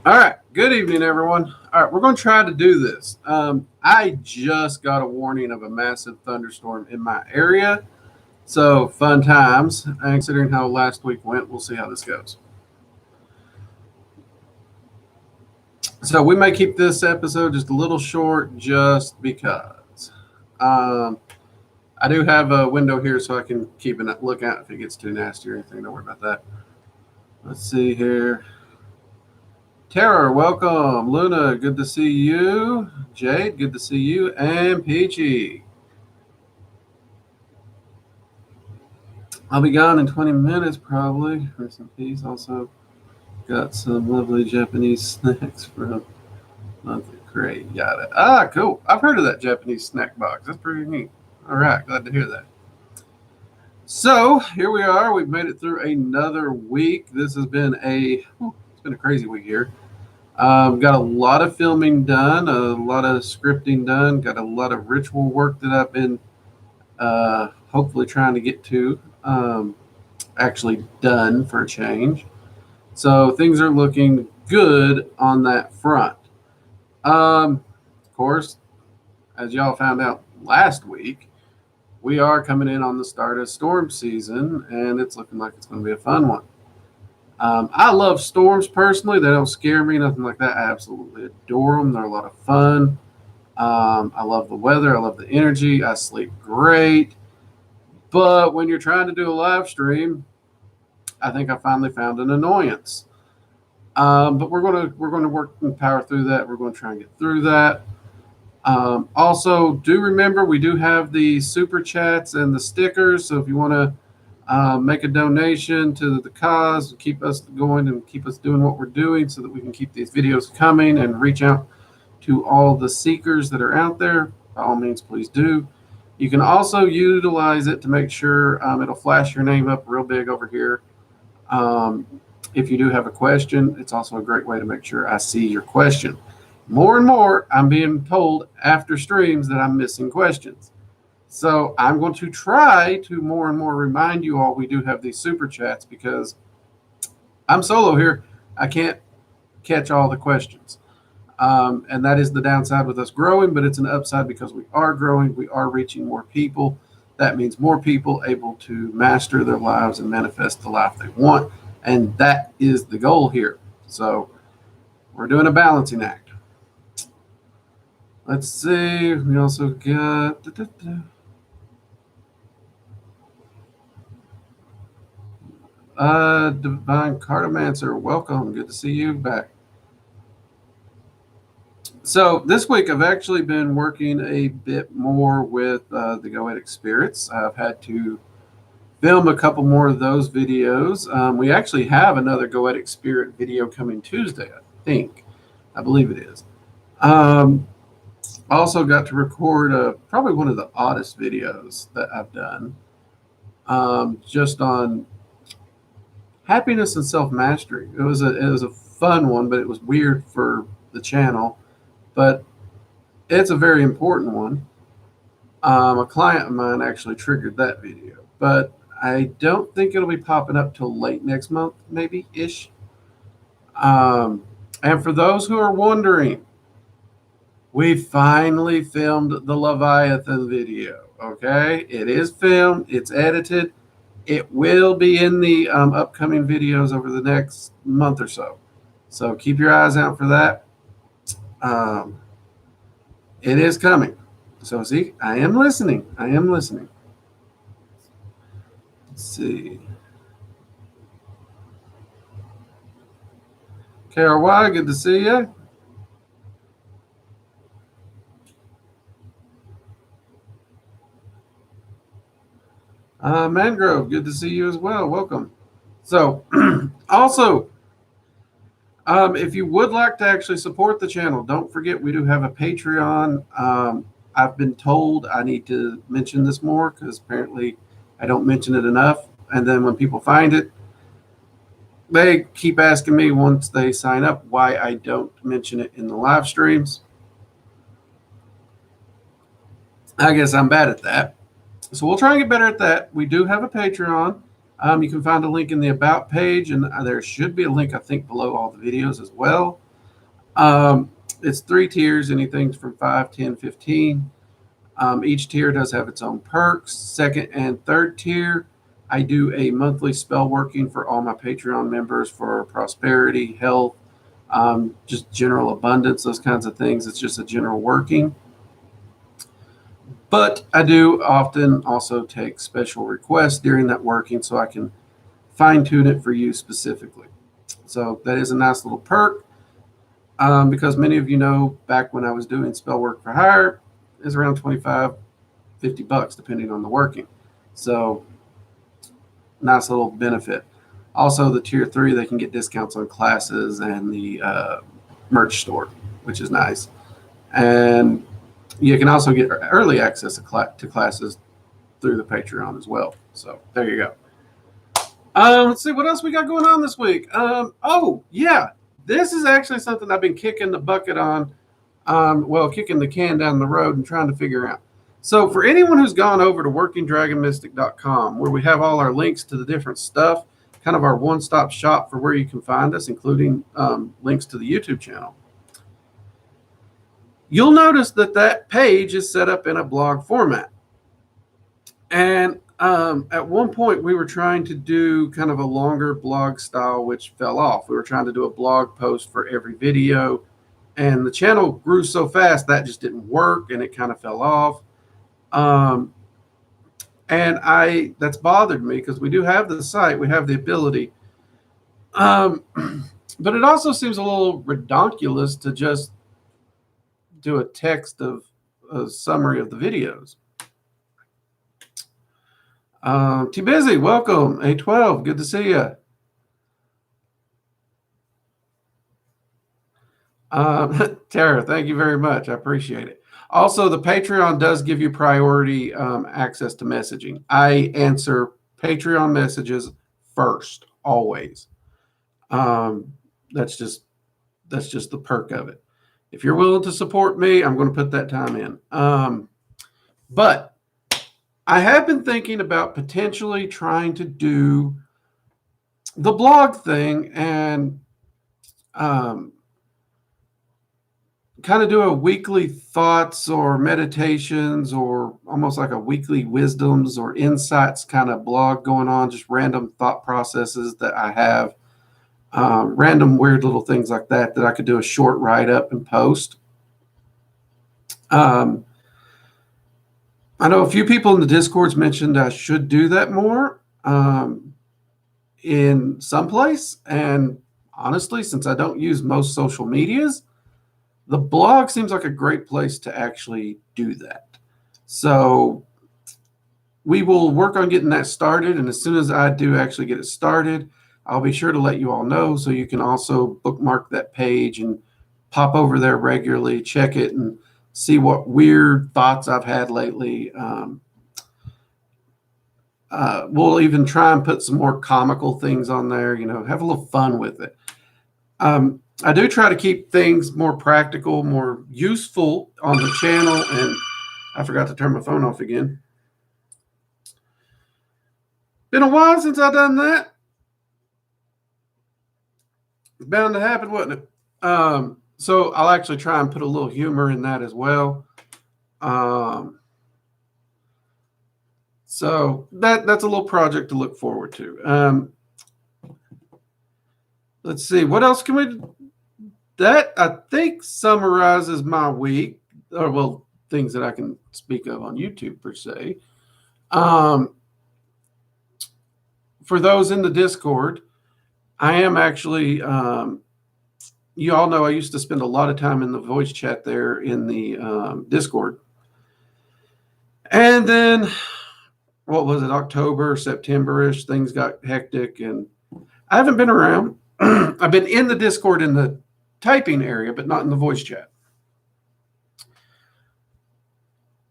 All right. Good evening, everyone. All right, we're going to try to do this. I just got a warning of a massive thunderstorm in my area. So, fun times. And considering how last week went, we'll see how this goes. So, we may keep this episode just a little short just because. Um, I do have a window here so I can keep a look out if it gets too nasty or anything. Don't worry about that. Let's see here. Tara, welcome. Luna, good to see you. Jade, good to see you. And Peachy. I'll be gone in 20 minutes probably. Rest in peace. Also, got some lovely Japanese snacks from Monthly Crate. Got it. Ah, cool. I've heard of that Japanese snack box. That's pretty neat. All right, glad to hear that. So here we are. We've made it through another week. This has been it's been a crazy week here. Got a lot of filming done, a lot of scripting done, got a lot of ritual work that I've been hopefully trying to get to actually done for a change. So things are looking good on that front. Of course, as y'all found out last week, we are coming in on the start of storm season, and it's looking like it's going to be a fun one. I love storms personally. They don't scare me, nothing like that. I absolutely adore them. They're a lot of fun. I love the weather. I love the energy. I sleep great. But when you're trying to do a live stream, I think I finally found an annoyance. But we're gonna work and power through that. We're going to try and get through that. Also, do remember we do have the super chats and the stickers. So if you want to make a donation to the cause, keep us going and keep us doing what we're doing, so that we can keep these videos coming and reach out to all the seekers that are out there. By all means, please do. You can also utilize it to make sure it'll flash your name up real big over here. Um, if you do have a question, it's also a great way to make sure I see your question. More and more, I'm being told after streams that I'm missing questions. So I'm going to try to more and more remind you all we do have these super chats, because I'm solo here. I can't catch all the questions. And that is the downside with us growing, but it's an upside because we are growing. We are reaching more people. That means more people able to master their lives and manifest the life they want. And that is the goal here. So we're doing a balancing act. Let's see. We also got... Divine Cartomancer, welcome. Good to see you back. So this week I've actually been working a bit more with the Goetic Spirits. I've had to film a couple more of those videos. We actually have another Goetic Spirit video coming Tuesday, I think. I believe it is. Also got to record probably one of the oddest videos that I've done, just on happiness and self-mastery. It was a fun one, but it was weird for the channel. But it's a very important one. A client of mine actually triggered that video, but I don't think it'll be popping up till late next month, maybe ish. And for those who are wondering, we finally filmed the Leviathan video. Okay, it is filmed, it's edited. It will be in the upcoming videos over the next month or so. So keep your eyes out for that. It is coming. So see, I am listening. I am listening. Let's see. KRY, good to see you. Mangrove, good to see you as well. Welcome. So, also, if you would like to actually support the channel, don't forget we do have a Patreon. I've been told I need to mention this more, because apparently I don't mention it enough. And then when people find it, they keep asking me once they sign up why I don't mention it in the live streams. I guess I'm bad at that. So we'll try and get better at that. We do have a Patreon. You can find a link in the About page, and there should be a link, I think, below all the videos as well. It's 3 tiers, anything from 5, 10, 15. Each tier does have its own perks. Second and third tier, I do a monthly spell working for all my Patreon members for prosperity, health, just general abundance, those kinds of things. It's just a general working. But I do often also take special requests during that working so I can fine tune it for you specifically. So that is a nice little perk. Because many of you know, back when I was doing spell work for hire, it was around 25, $50 depending on the working. So nice little benefit. Also, the tier 3, they can get discounts on classes and the merch store, which is nice. And you can also get early access to classes through the Patreon as well. So there you go. Let's see what else we got going on this week. Oh yeah, this is actually something I've been kicking the bucket on. Kicking the can down the road and trying to figure out. So for anyone who's gone over to workingdragonmystic.com, where we have all our links to the different stuff, kind of our one-stop shop for where you can find us, including links to the YouTube channel, you'll notice that page is set up in a blog format. And at one point, we were trying to do kind of a longer blog style, which fell off. We were trying to do a blog post for every video, and the channel grew so fast that just didn't work, and it kind of fell off. And that's bothered me because we do have the site, we have the ability. But it also seems a little redonkulous to just do a text of a summary of the videos. T-Busy, welcome. A12, good to see you. Tara, thank you very much. I appreciate it. Also, the Patreon does give you priority access to messaging. I answer Patreon messages first, always. That's just the perk of it. If you're willing to support me, I'm going to put that time in. But I have been thinking about potentially trying to do the blog thing and kind of do a weekly thoughts or meditations or almost like a weekly wisdoms or insights kind of blog going on, just random thought processes that I have, random weird little things like that I could do a short write-up and post. I know a few people in the Discords mentioned I should do that more in some place. And honestly, since I don't use most social medias, the blog seems like a great place to actually do that. So we will work on getting that started. And as soon as I do actually get it started, I'll be sure to let you all know so you can also bookmark that page and pop over there regularly, check it, and see what weird thoughts I've had lately. We'll even try and put some more comical things on there, have a little fun with it. I do try to keep things more practical, more useful on the channel, and I forgot to turn my phone off again. Been a while since I've done that. It's bound to happen, wasn't it? So I'll actually try and put a little humor in that as well. So that's a little project to look forward to. Let's see, what else can we... That, I think, summarizes my week, or, things that I can speak of on YouTube, per se. For those in the Discord, I am actually, you all know I used to spend a lot of time in the voice chat there in the Discord. And then, what was it, October, September-ish, things got hectic, and I haven't been around. I've been in the Discord in the typing area, but not in the voice chat.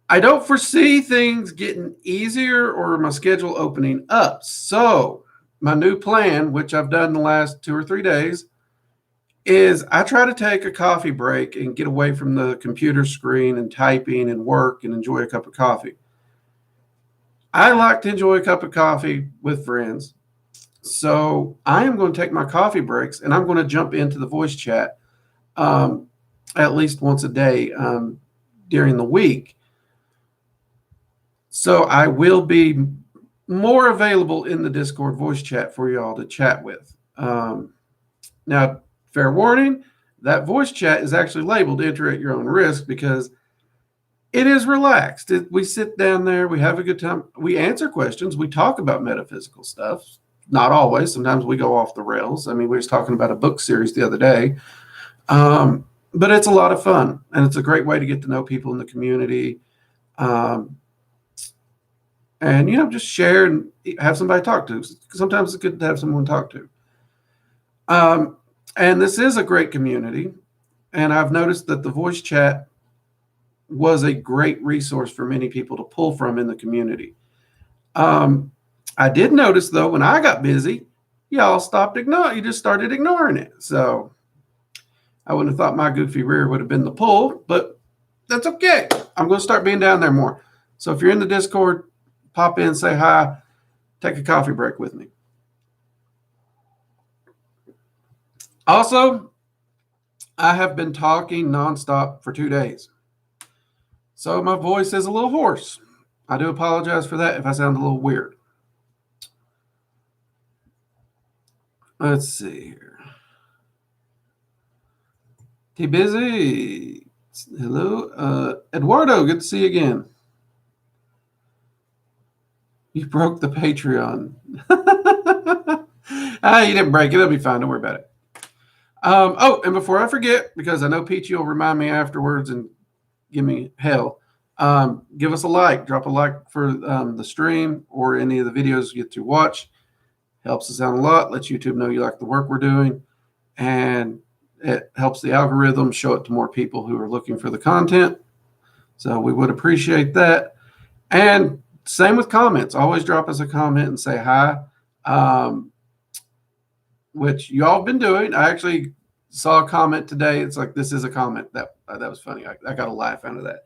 I don't foresee things getting easier or my schedule opening up. So my new plan, which I've done the last 2 or 3 days, is I try to take a coffee break and get away from the computer screen and typing and work and enjoy a cup of coffee. I like to enjoy a cup of coffee with friends. So I am going to take my coffee breaks and I'm going to jump into the voice chat. at least once a day during the week. So I will be more available in the Discord voice chat for y'all to chat with. Now, fair warning, that voice chat is actually labeled enter at your own risk because it is relaxed. We sit down there, we have a good time, we answer questions, we talk about metaphysical stuff. Not always. Sometimes we go off the rails. I mean, we were talking about a book series the other day. But it's a lot of fun, and it's a great way to get to know people in the community. And, just share and have somebody to talk to. Sometimes it's good to have someone to talk to. And this is a great community. And I've noticed that the voice chat was a great resource for many people to pull from in the community. I did notice, though, when I got busy, y'all stopped ignoring. You just started ignoring it. So I wouldn't have thought my goofy rear would have been the pull, but that's okay. I'm going to start being down there more. So if you're in the Discord, pop in, say hi, take a coffee break with me. Also, I have been talking nonstop for 2 days. So my voice is a little hoarse. I do apologize for that if I sound a little weird. Let's see here. T Busy. Hello. Eduardo, good to see you again. You broke the Patreon. You didn't break it. It'll be fine. Don't worry about it. And before I forget, because I know Peachy will remind me afterwards and give me hell, give us a like. Drop a like for the stream or any of the videos you get to watch. Helps us out a lot. Lets YouTube know you like the work we're doing. And it helps the algorithm show it to more people who are looking for the content. So we would appreciate that. And same with comments. Always drop us a comment and say hi, which you all have been doing. I actually saw a comment today. It's like, this is a comment. That was funny. I got a laugh out of that.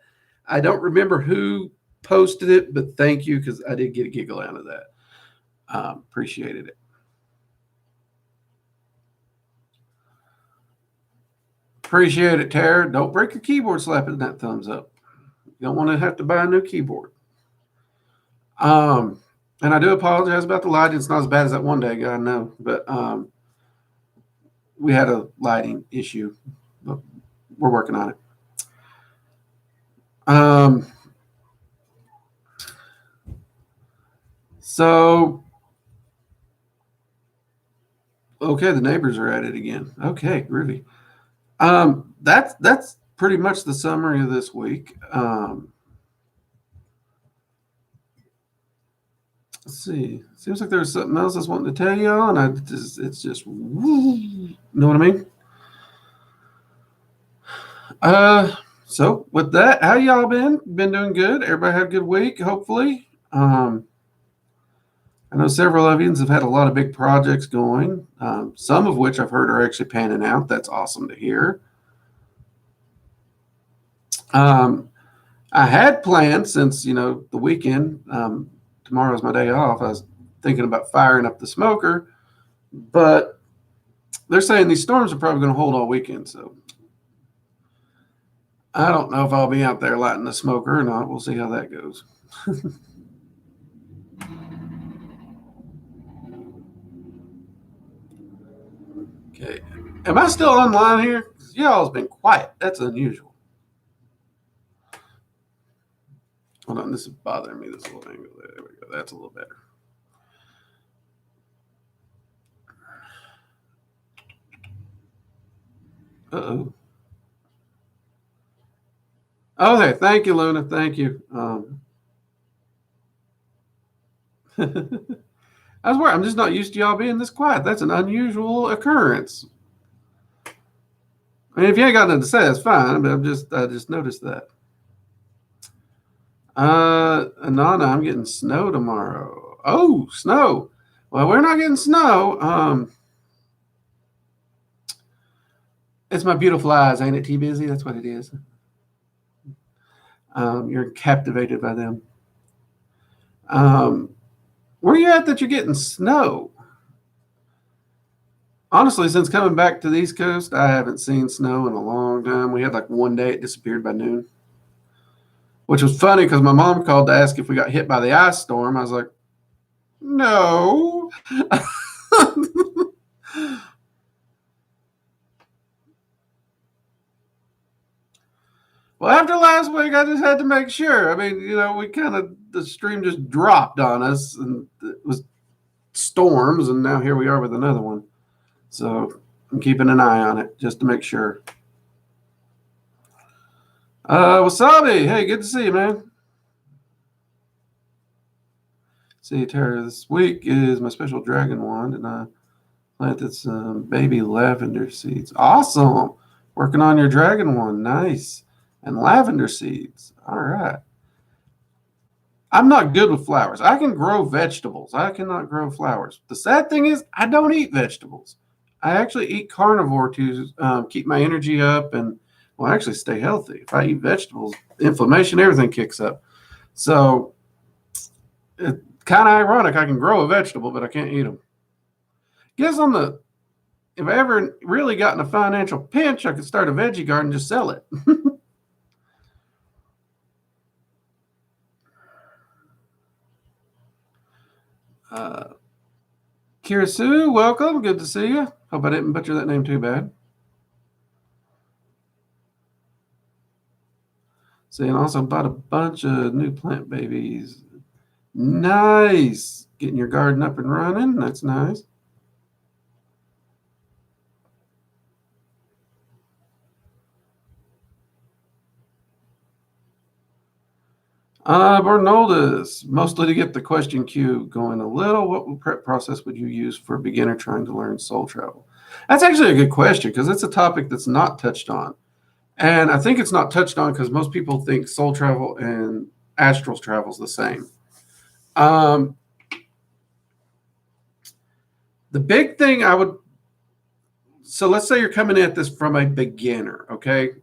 I don't remember who posted it, but thank you, because I did get a giggle out of that. Appreciated it. Appreciate it, Tara. Don't break your keyboard slapping that thumbs up. You don't want to have to buy a new keyboard. And I do apologize about the lighting. It's not as bad as that one day, God, no. But we had a lighting issue. But we're working on it. So, okay, the neighbors are at it again. Okay, groovy. That's pretty much the summary of this week. Let's see. Seems like there's something else I was wanting to tell y'all, and it's just, you know what I mean? So with that, how y'all been? Been doing good? Everybody had a good week, hopefully. I know several of you have had a lot of big projects going, some of which I've heard are actually panning out. That's awesome to hear. I had planned, since, the weekend, tomorrow's my day off, I was thinking about firing up the smoker, but they're saying these storms are probably going to hold all weekend, so I don't know if I'll be out there lighting the smoker or not. We'll see how that goes. Okay. Am I still online here? Y'all's been quiet. That's unusual. Hold on. This is bothering me, this little angle. There we go. That's a little better. Uh-oh. Okay. Thank you, Luna. Thank you. I was worried. I'm just not used to y'all being this quiet. That's an unusual occurrence. I mean, if you ain't got nothing to say, that's fine. But I just noticed that. Anana, I'm getting snow tomorrow. Oh, snow. Well, we're not getting snow. It's my beautiful eyes, ain't it, T Busy? That's what it is. You're captivated by them. Where you at that you're getting snow? Honestly, since coming back to the East Coast, I haven't seen snow in a long time. We had like one day it disappeared by noon, which was funny because my mom called to ask if we got hit by the ice storm. I was like, no. Well, after last week, I just had to make sure. I mean, we kind of, the stream just dropped on us and it was storms, and now here we are with another one. So I'm keeping an eye on it just to make sure. Wasabi, hey, good to see you, man. See, Tara, this week is my special dragon wand, and I planted some baby lavender seeds. Awesome. Working on your dragon wand. Nice. And lavender seeds. All right. I'm not good with flowers. I can grow vegetables. I cannot grow flowers. The sad thing is, I don't eat vegetables. I actually eat carnivore to keep my energy up and, well, actually stay healthy. If I eat vegetables, inflammation, everything kicks up. So it's kind of ironic. I can grow a vegetable, but I can't eat them. Guess if I ever really got in a financial pinch, I could start a veggie garden and just sell it. Kirasu, welcome. Good to see you. Hope I didn't butcher that name too bad. See, and also bought a bunch of new plant babies. Nice. Getting your garden up and running. That's nice. Bernoldus, mostly to get the question queue going a little. What prep process would you use for a beginner trying to learn soul travel? That's actually a good question because it's a topic that's not touched on. And I think it's not touched on because most people think soul travel and astral travel is the same. The big thing so let's say you're coming at this from a beginner, okay?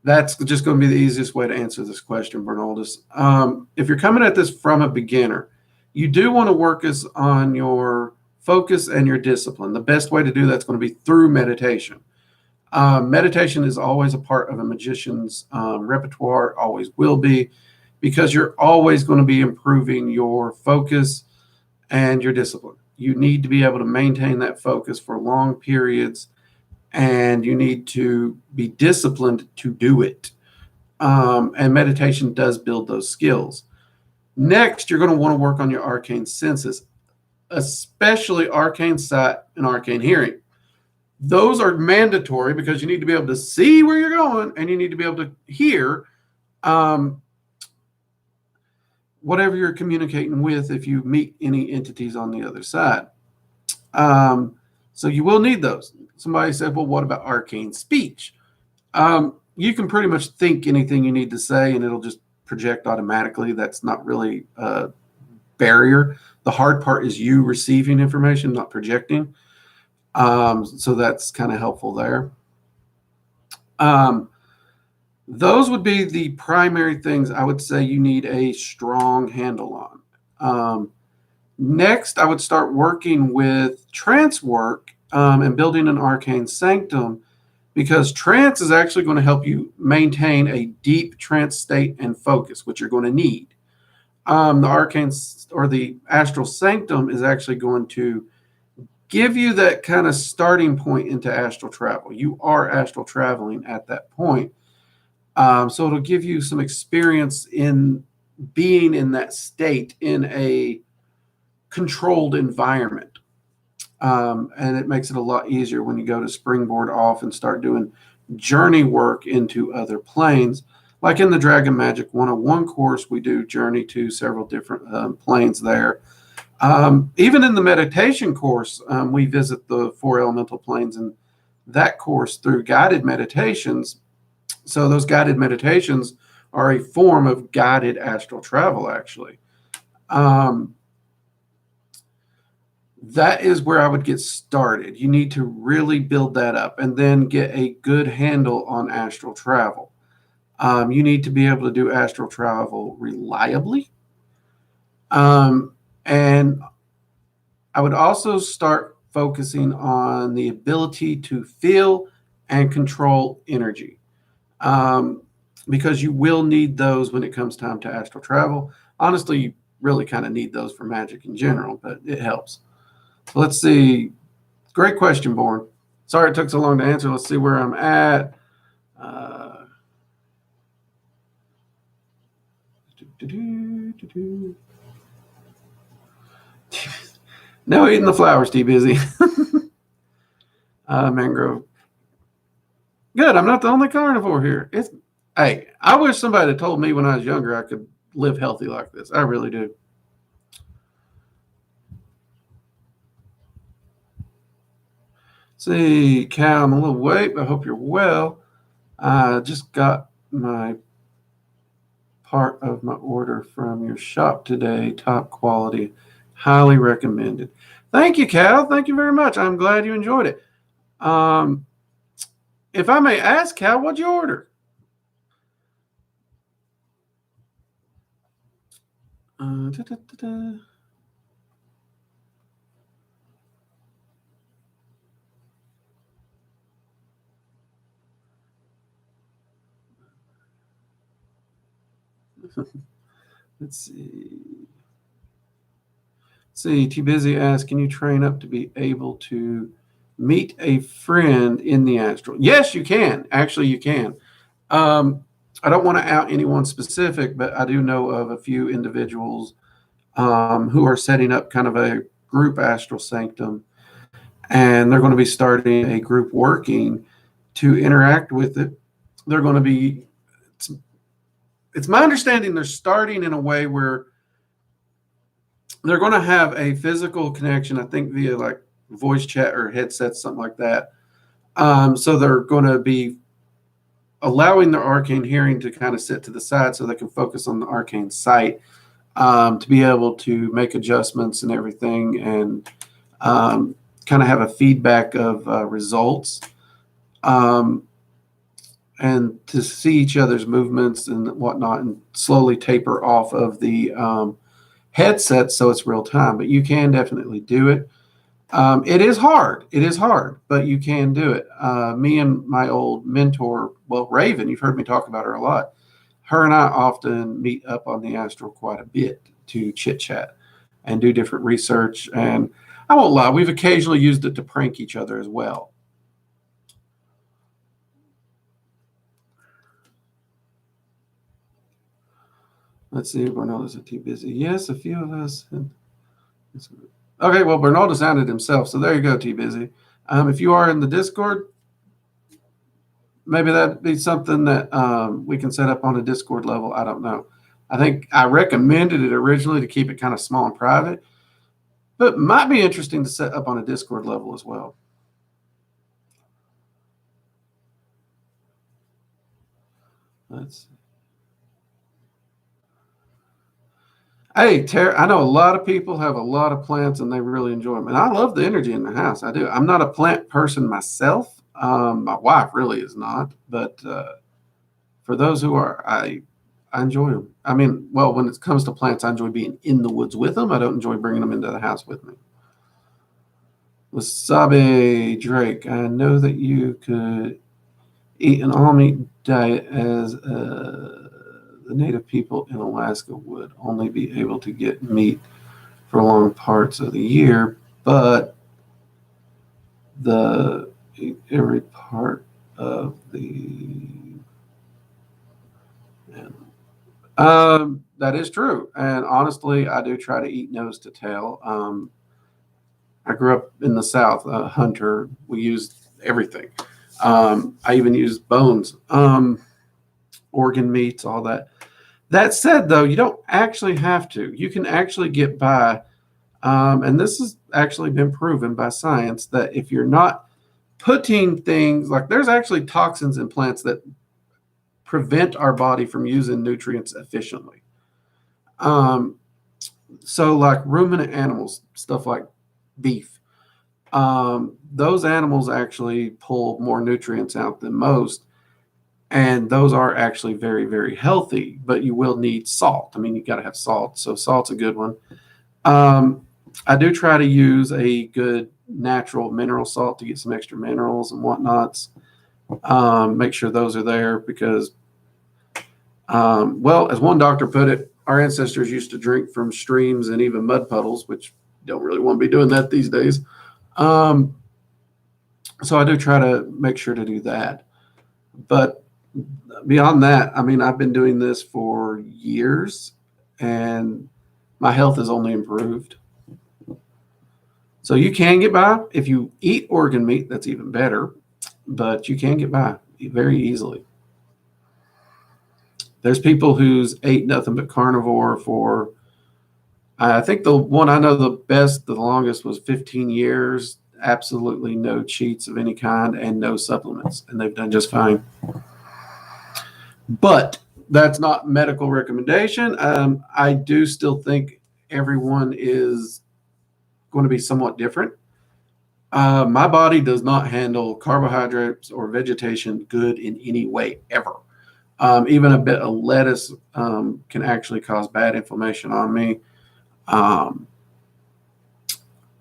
That's just going to be the easiest way to answer this question, Bernaldus. If you're coming at this from a beginner, you do want to work on your focus and your discipline. The best way to do that's going to be through meditation. Meditation is always a part of a magician's repertoire, always will be, because you're always going to be improving your focus and your discipline. You need to be able to maintain that focus for long periods, and you need to be disciplined to do it. And meditation does build those skills. Next, you're going to want to work on your arcane senses, especially arcane sight and arcane hearing. Those are mandatory because you need to be able to see where you're going and you need to be able to hear whatever you're communicating with if you meet any entities on the other side. So you will need those. Somebody said, well, what about arcane speech? You can pretty much think anything you need to say and it'll just project automatically. That's not really a barrier. The hard part is you receiving information, not projecting. So that's kind of helpful there. Those would be the primary things I would say you need a strong handle on. Next, I would start working with trance work and building an arcane sanctum, because trance is actually going to help you maintain a deep trance state and focus, which you're going to need. The arcane or the astral sanctum is actually going to give you that kind of starting point into astral travel. You are astral traveling at that point. So it'll give you some experience in being in that state in a controlled environment. And it makes it a lot easier when you go to springboard off and start doing journey work into other planes. Like in the Dragon Magic 101 course, we do journey to several different planes there. Even in the meditation course, we visit the 4 elemental planes in that course through guided meditations. So those guided meditations are a form of guided astral travel, actually. That is where I would get started. You need to really build that up and then get a good handle on astral travel. You need to be able to do astral travel reliably. And I would also start focusing on the ability to feel and control energy. Because you will need those when it comes time to astral travel. Honestly, you really kind of need those for magic in general, but it helps. So let's see. Great question, Born. Sorry it took so long to answer. Let's see where I'm at. No eating the flowers, too busy. Mangrove. Good. I'm not the only carnivore here. Hey, I wish somebody had told me when I was younger I could live healthy like this. I really do. See, Cal, I'm a little late, but I hope you're well. I just got my part of my order from your shop today. Top quality. Highly recommended. Thank you, Cal. Thank you very much. I'm glad you enjoyed it. If I may ask, Cal, what'd you order? Let's see. Too busy asked, can you train up to be able to meet a friend in the astral? Yes, you can. Actually, you can. I don't want to out anyone specific, but I do know of a few individuals who are setting up kind of a group astral sanctum, and they're going to be starting a group working to interact with it. They're going to be, it's my understanding they're starting in a way where they're going to have a physical connection, I think via like voice chat or headsets, something like that. So they're going to be allowing their arcane hearing to kind of sit to the side so they can focus on the arcane sight, to be able to make adjustments and everything, and kind of have a feedback of results, and to see each other's movements and whatnot, and slowly taper off of the headset so it's real time. But you can definitely do it. It is hard. It is hard, but you can do it. Me and my old mentor, well, Raven, you've heard me talk about her a lot. Her and I often meet up on the astral quite a bit to chit chat and do different research. And I won't lie, we've occasionally used it to prank each other as well. Let's see, Bernardo's too busy. Yes, a few of us. Okay, well, Bernardo sounded himself, so there you go, T Busy. If you are in the Discord, maybe that'd be something that we can set up on a Discord level. I don't know. I think I recommended it originally to keep it kind of small and private, but it might be interesting to set up on a Discord level as well. Let's see. Hey, Tara, I know a lot of people have a lot of plants and they really enjoy them. And I love the energy in the house. I do. I'm not a plant person myself. My wife really is not. But for those who are, I enjoy them. I mean, well, when it comes to plants, I enjoy being in the woods with them. I don't enjoy bringing them into the house with me. Wasabi Drake, I know that you could eat an all-meat diet as the native people in Alaska would only be able to get meat for long parts of the year, but every part of the that is true. And honestly, I do try to eat nose to tail. I grew up in the South, a hunter. We used everything. I even used bones, organ meats, all that. That said, though, you don't actually have to. You can actually get by, and this has actually been proven by science, that if you're not putting things like, there's actually toxins in plants that prevent our body from using nutrients efficiently. So like ruminant animals, stuff like beef, those animals actually pull more nutrients out than most. And those are actually very, very healthy, but you will need salt. I mean, you got to have salt. So salt's a good one. I do try to use a good natural mineral salt to get some extra minerals and whatnots. Make sure those are there because, well, as one doctor put it, our ancestors used to drink from streams and even mud puddles, which don't really want to be doing that these days. So I do try to make sure to do that. But beyond that, I mean, I've been doing this for years and my health has only improved. So you can get by. If you eat organ meat, that's even better, but you can get by very easily. There's people who's ate nothing but carnivore for, I think the one I know the best, the longest was 15 years, absolutely no cheats of any kind and no supplements, and they've done just fine. But that's not medical recommendation. I do still think everyone is going to be somewhat different. My body does not handle carbohydrates or vegetation good in any way ever. Even a bit of lettuce can actually cause bad inflammation on me.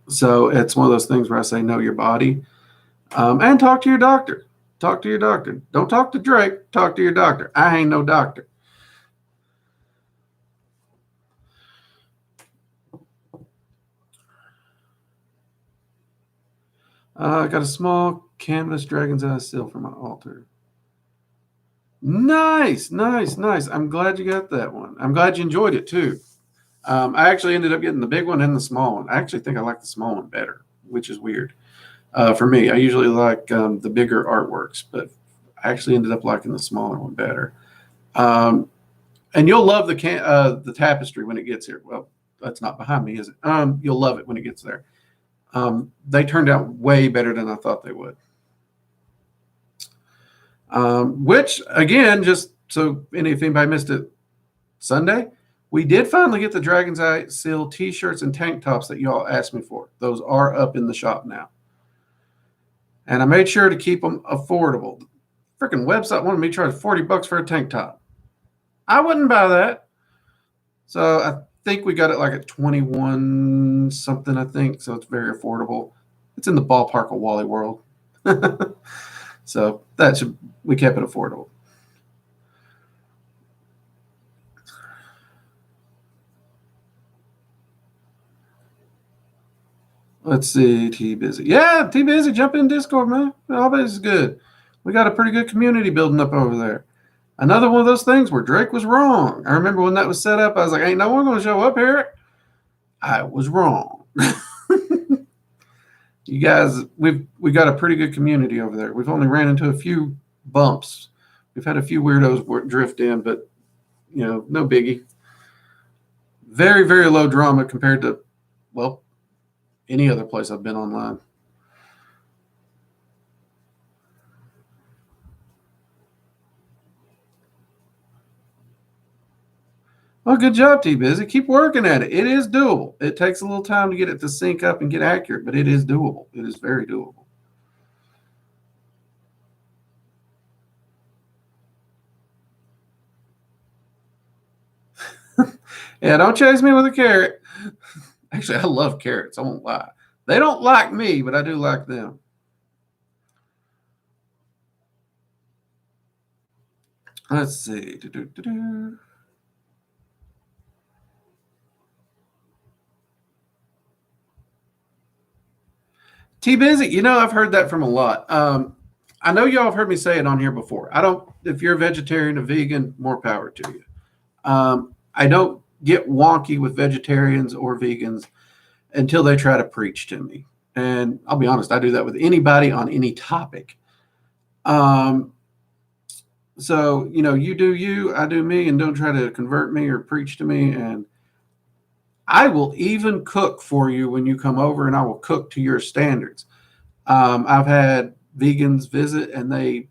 So it's one of those things where I say, know your body, and talk to your doctor. Talk to your doctor. Don't talk to Drake. Talk to your doctor. I ain't no doctor. I got a small canvas dragon's eye seal for my altar. Nice, nice, nice. I'm glad you got that one. I'm glad you enjoyed it too. I actually ended up getting the big one and the small one. I actually think I like the small one better, which is weird. For me, I usually like the bigger artworks, but I actually ended up liking the smaller one better. And you'll love the tapestry when it gets here. Well, that's not behind me, is it? You'll love it when it gets there. They turned out way better than I thought they would. Which, again, just so if anybody missed it, Sunday, we did finally get the Dragon's Eye Seal t-shirts and tank tops that y'all asked me for. Those are up in the shop now. And I made sure to keep them affordable. The freaking website wanted me to charge $40 for a tank top. I wouldn't buy that. So I think we got it like at 21 something, I think. So it's very affordable. It's in the ballpark of Wally World. So we kept it affordable. Let's see, T Busy. Yeah, T Busy, jump in Discord, man. All this is good. We got a pretty good community building up over there. Another one of those things where Drake was wrong. I remember when that was set up, I was like, ain't no one going to show up here. I was wrong. You guys, we got a pretty good community over there. We've only ran into a few bumps. We've had a few weirdos drift in, but, no biggie. Very, very low drama compared to, well, any other place I've been online. Well, good job, T-Busy. Keep working at it. It is doable. It takes a little time to get it to sync up and get accurate, but it is doable. It is very doable. Yeah, don't chase me with a carrot. Actually, I love carrots. I won't lie. They don't like me, but I do like them. Let's see. T-Busy, I've heard that from a lot. I know y'all have heard me say it on here before. If you're a vegetarian or vegan, more power to you. I don't get wonky with vegetarians or vegans until they try to preach to me. And I'll be honest, I do that with anybody on any topic. So, you do you, I do me, and don't try to convert me or preach to me. And I will even cook for you when you come over, and I will cook to your standards. I've had vegans visit, and they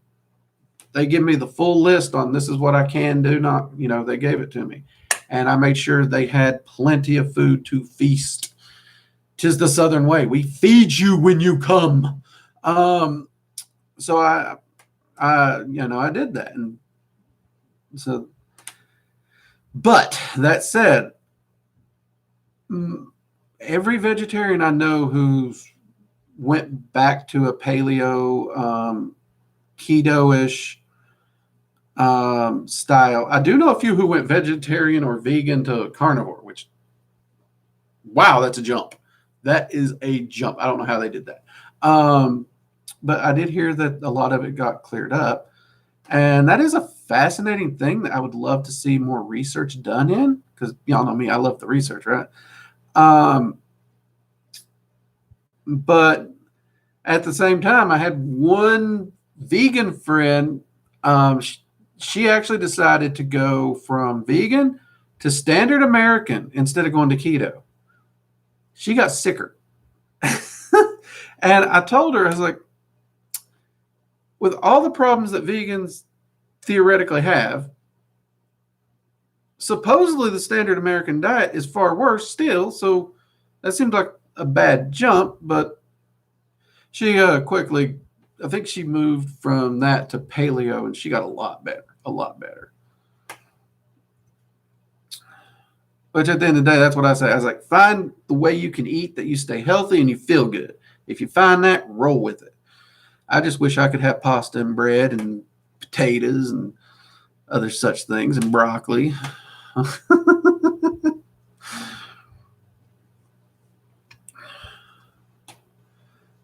give me the full list on this is what I can do. Not, they gave it to me. And I made sure they had plenty of food to feast. 'Tis the Southern way. We feed you when you come. So I did that. And so, but that said, every vegetarian I know who's went back to a paleo, keto-ish style. I do know a few who went vegetarian or vegan to carnivore, which, wow, that's a jump. That is a jump. I don't know how they did that. But I did hear that a lot of it got cleared up. And that is a fascinating thing that I would love to see more research done in, because y'all know me, I love the research, right? But at the same time, I had one vegan friend. She actually decided to go from vegan to standard American instead of going to keto. She got sicker. And I told her, I was like, with all the problems that vegans theoretically have, supposedly the standard American diet is far worse still. So that seems like a bad jump, but she quickly, I think she moved from that to paleo, and she got a lot better, a lot better. Which at the end of the day, that's what I say. I was like, find the way you can eat that you stay healthy and you feel good. If you find that, roll with it. I just wish I could have pasta and bread and potatoes and other such things and broccoli.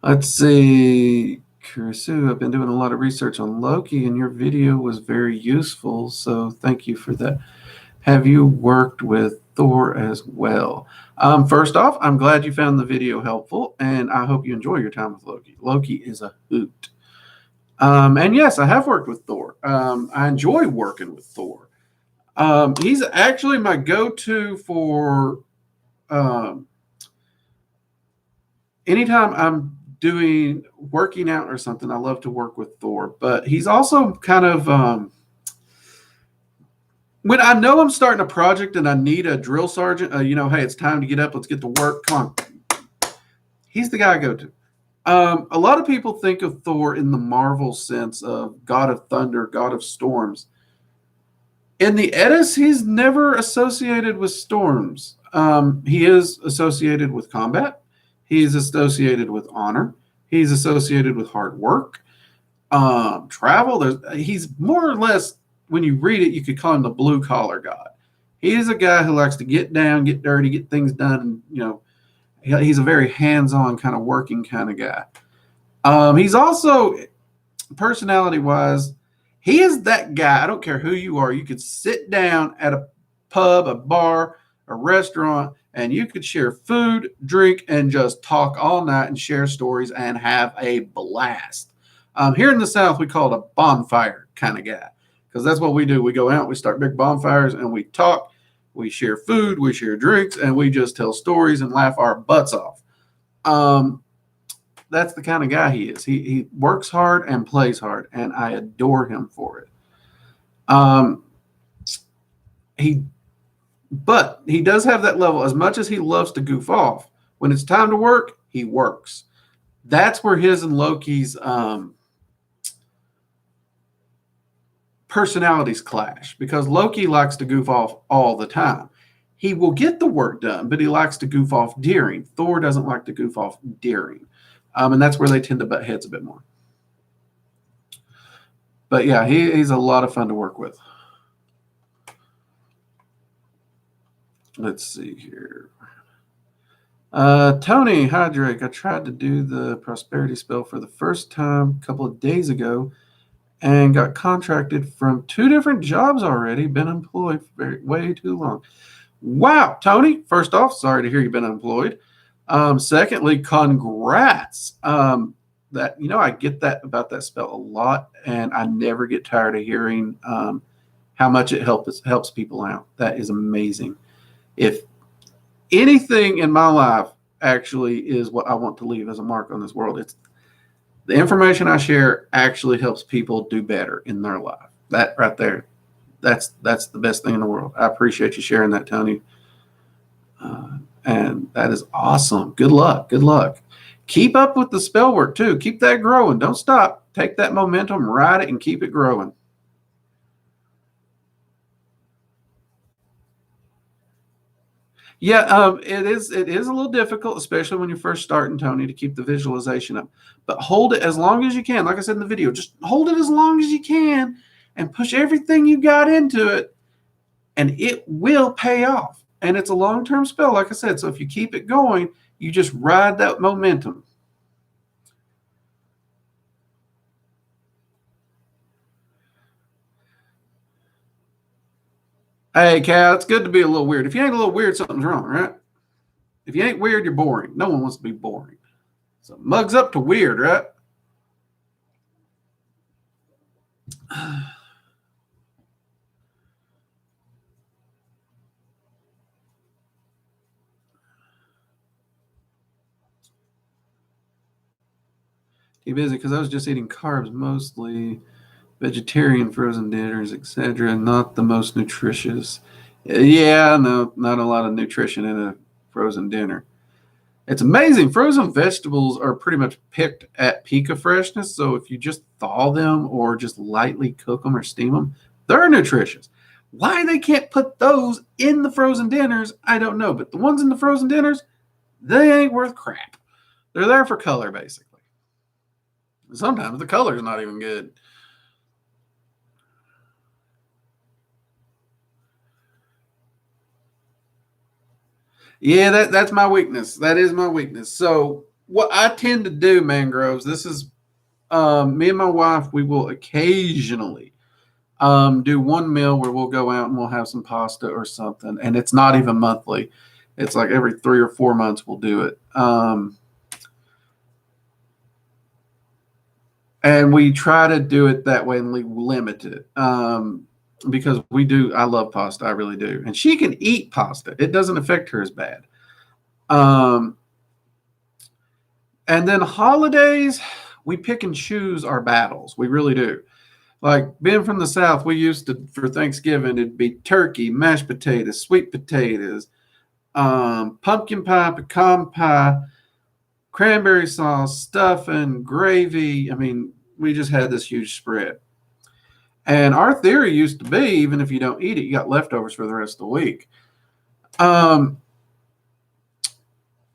Let's see. Kurisu, I've been doing a lot of research on Loki, and your video was very useful, so thank you for that. Have you worked with Thor as well? First off, I'm glad you found the video helpful, and I hope you enjoy your time with Loki. Loki is a hoot. And yes, I have worked with Thor. I enjoy working with Thor. He's actually my go-to for anytime I'm working out or something. I love to work with Thor, but he's also kind of when I know I'm starting a project and I need a drill sergeant, hey, it's time to get up. Let's get to work. Come on. He's the guy I go to. A lot of people think of Thor in the Marvel sense of God of Thunder, God of Storms. In the Eddas, he's never associated with storms. He is associated with combat. He's associated with honor. He's associated with hard work, travel. He's more or less, when you read it, you could call him the blue collar god. He is a guy who likes to get down, get dirty, get things done. And, he's a very hands-on kind of working kind of guy. He's also, personality-wise, he is that guy. I don't care who you are. You could sit down at a pub, a bar, a restaurant, and you could share food, drink, and just talk all night and share stories and have a blast. Here in the South, we call it a bonfire kind of guy, because that's what we do. We go out, we start big bonfires, and we talk, we share food, we share drinks, and we just tell stories and laugh our butts off. That's the kind of guy he is. He works hard and plays hard, and I adore him for it. But he does have that level. As much as he loves to goof off, when it's time to work, he works. That's where his and Loki's personalities clash, because Loki likes to goof off all the time. He will get the work done, but he likes to goof off during. Thor doesn't like to goof off during. And that's where they tend to butt heads a bit more. But yeah, he's a lot of fun to work with. Let's see here. Tony, hi Drake. I tried to do the prosperity spell for the first time a couple of days ago and got contracted from 2 different jobs already. Been employed for way too long. Wow, Tony, first off, sorry to hear you've been unemployed. Secondly, congrats. I get that about that spell a lot, and I never get tired of hearing how much it helps people out. That is amazing. If anything in my life actually is what I want to leave as a mark on this world, it's the information I share actually helps people do better in their life. That right there, that's the best thing in the world. I appreciate you sharing that, Tony. And that is awesome. Good luck. Good luck. Keep up with the spell work too. Keep that growing. Don't stop. Take that momentum, ride it, and keep it growing. Yeah, it is. It is a little difficult, especially when you're first starting, Tony, to keep the visualization up. But hold it as long as you can. Like I said in the video, just hold it as long as you can, and push everything you got into it, and it will pay off. And it's a long-term spell, like I said. So if you keep it going, you just ride that momentum. Hey, Cal, it's good to be a little weird. If you ain't a little weird, something's wrong, right? If you ain't weird, you're boring. No one wants to be boring. So mugs up to weird, right? Too busy because I was just eating carbs, mostly vegetarian frozen dinners, etc. Not the most nutritious. Yeah, no, not a lot of nutrition in a frozen dinner. It's amazing. Frozen vegetables are pretty much picked at peak of freshness. So if you just thaw them or just lightly cook them or steam them, they're nutritious. Why they can't put those in the frozen dinners, I don't know. But the ones in the frozen dinners, they ain't worth crap. They're there for color, basically. Sometimes the color's not even good. Yeah, that's my weakness. That is my weakness. So what I tend to do, Mangroves, this is me and my wife, we will occasionally do one meal where we'll go out and we'll have some pasta or something. And it's not even monthly. It's like every 3 or 4 months we'll do it. And we try to do it that way and we limit it. Because I love pasta, I really do. And she can eat pasta. It doesn't affect her as bad. And then holidays, we pick and choose our battles. We really do. Like being from the South, we used to, for Thanksgiving, it'd be turkey, mashed potatoes, sweet potatoes, pumpkin pie, pecan pie, cranberry sauce, stuffing, gravy. I mean, we just had this huge spread. And our theory used to be, even if you don't eat it, you got leftovers for the rest of the week. I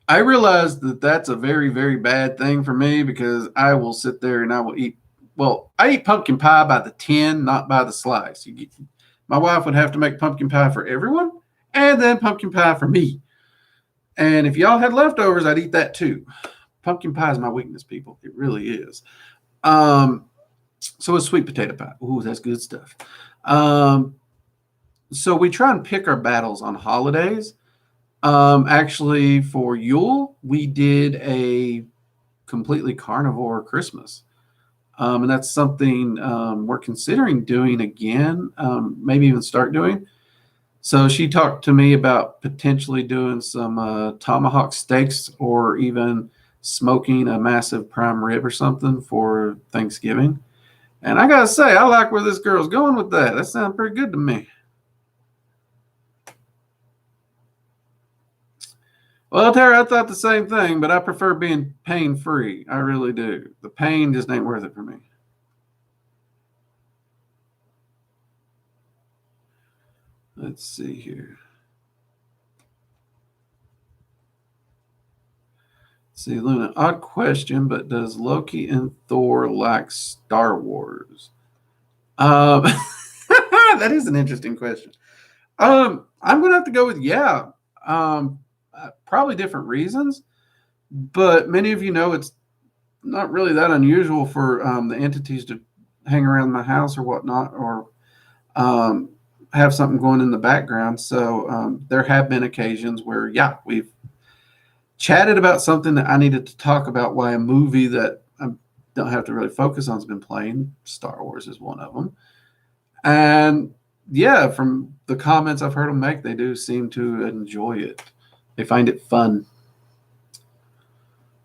realized that that's a very, very bad thing for me because I will sit there and I will eat. Well, I eat pumpkin pie by the tin, not by the slice. My wife would have to make pumpkin pie for everyone and then pumpkin pie for me. And if y'all had leftovers, I'd eat that too. Pumpkin pie is my weakness, people. It really is. So is sweet potato pie. Ooh, that's good stuff. So we try and pick our battles on holidays. Actually, for Yule, we did a completely carnivore Christmas. And that's something we're considering doing again, maybe even start doing. So she talked to me about potentially doing some tomahawk steaks or even smoking a massive prime rib or something for Thanksgiving. And I got to say, I like where this girl's going with that. That sounds pretty good to me. Well, Tara, I thought the same thing, but I prefer being pain-free. I really do. The pain just ain't worth it for me. Let's see here. Let's see, Luna, odd question, but does Loki and Thor like Star Wars? That is an interesting question. I'm going to have to go with yeah. Probably different reasons, but many of you know it's not really that unusual for the entities to hang around my house or whatnot, or have something going in the background. So there have been occasions where, yeah, we've chatted about something that I needed to talk about. Why a movie that I don't have to really focus on has been playing. Star Wars is one of them. And yeah, from the comments I've heard them make, they do seem to enjoy it. They find it fun.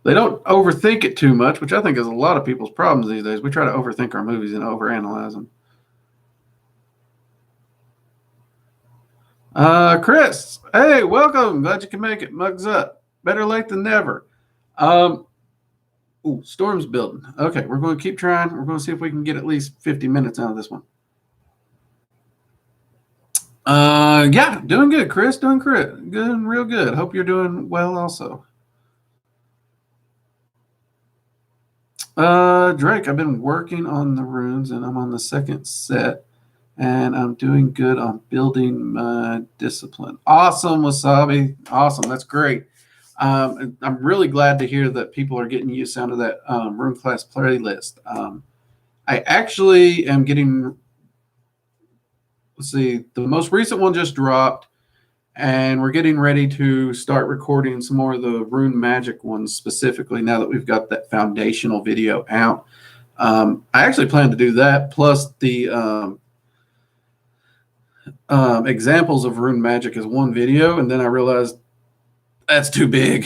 They don't overthink it too much, which I think is a lot of people's problems these days. We try to overthink our movies and overanalyze them. Chris, hey, welcome. Glad you can make it. Mugs up. Better late than never. Storm's building. Okay, we're going to keep trying. We're going to see if we can get at least 50 minutes out of this one. Yeah, doing good, Chris. Doing good, real good. Hope you're doing well, also. Drake, I've been working on the runes, and I'm on the second set, and I'm doing good on building my discipline. Awesome, Wasabi. Awesome, that's great. And I'm really glad to hear that people are getting use out of that rune class playlist. I actually am getting. Let's see, the most recent one just dropped, and we're getting ready to start recording some more of the Rune Magick ones specifically now that we've got that foundational video out. I actually plan to do that plus the examples of Rune Magick as one video, and then I realized that's too big.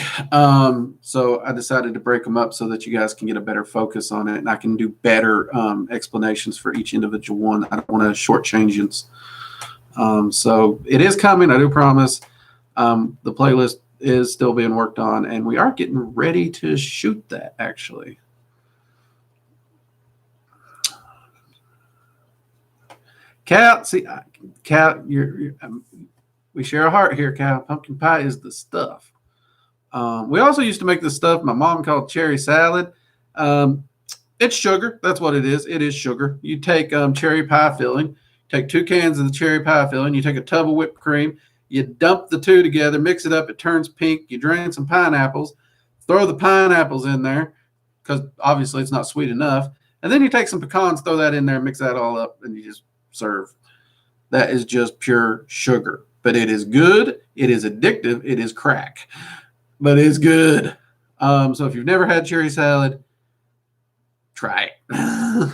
So I decided to break them up so that you guys can get a better focus on it, and I can do better explanations for each individual one. I don't want to shortchange it. So it is coming, I do promise. The playlist is still being worked on, and we are getting ready to shoot that, actually. Cal, see, Cal, we share a heart here, Cal. Pumpkin pie is the stuff. We also used to make this stuff my mom called cherry salad. It's sugar. That's what it is. It is sugar. You take cherry pie filling, take 2 cans of the cherry pie filling, you take a tub of whipped cream, you dump the two together, mix it up, it turns pink, you drain some pineapples, throw the pineapples in there, because obviously it's not sweet enough, and then you take some pecans, throw that in there, mix that all up, and you just serve. That is just pure sugar. But it is good, it is addictive, it is crack. But it's good. So if you've never had cherry salad, try it.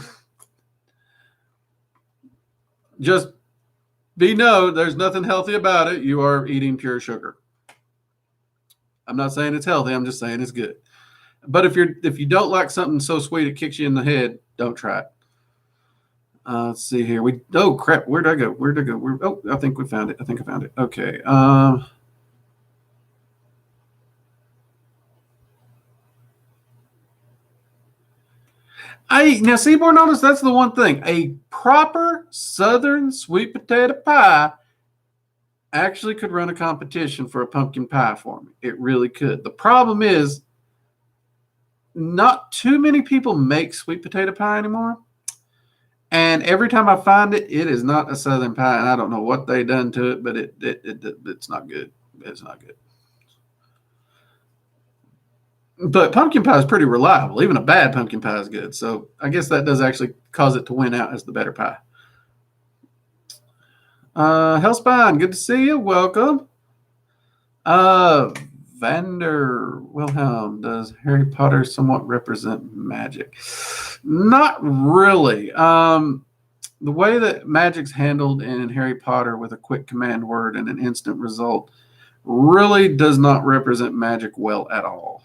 Just there's nothing healthy about it. You are eating pure sugar. I'm not saying it's healthy. I'm just saying it's good. But if you don't like something so sweet it kicks you in the head, don't try it. Let's see here. Oh crap, where'd I go? I think we found it. I think I found it. Okay. Now Seaborn notice that's the one thing. A proper Southern sweet potato pie actually could run a competition for a pumpkin pie for me. It really could. The problem is not too many people make sweet potato pie anymore. And every time I find it, it is not a Southern pie, and I don't know what they done to it, but it's not good. It's not good. But pumpkin pie is pretty reliable. Even a bad pumpkin pie is good. So I guess that does actually cause it to win out as the better pie. Hellspine, good to see you. Welcome. Vander Wilhelm, does Harry Potter somewhat represent Magick? Not really. The way that Magic's handled in Harry Potter with a quick command word and an instant result really does not represent Magick well at all.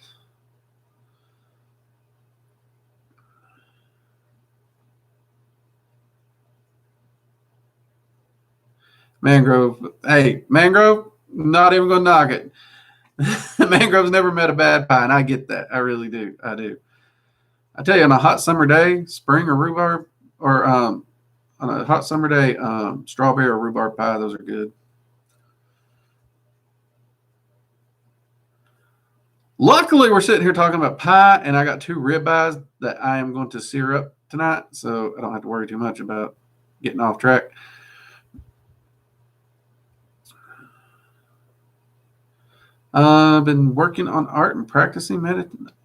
Mangrove, hey, Mangrove, not even gonna knock it. Mangrove's never met a bad pie, and I get that. I really do. I do. I tell you, on a hot summer day, spring or rhubarb, or on a hot summer day, strawberry or rhubarb pie, those are good. Luckily, we're sitting here talking about pie, and I got 2 ribeyes that I am going to sear up tonight, so I don't have to worry too much about getting off track. I've been working on art and practicing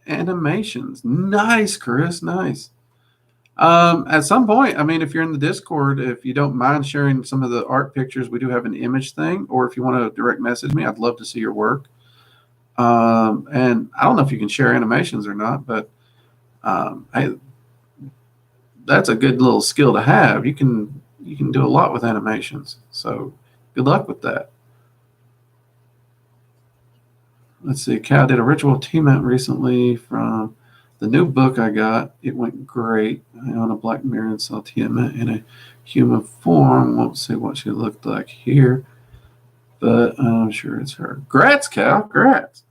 animations. Nice, Chris. Nice. At some point, I mean, if you're in the Discord, if you don't mind sharing some of the art pictures, we do have an image thing, or if you want to direct message me, I'd love to see your work. And I don't know if you can share animations or not, but hey, that's a good little skill to have. You can do a lot with animations. So good luck with that. Let's see. Cal did a ritual team-out recently from the new book I got. It went great. I own a black mirror and saw Tiamat in a human form. Won't say what she looked like here, but I'm sure it's her. Grats, Cal. Grats.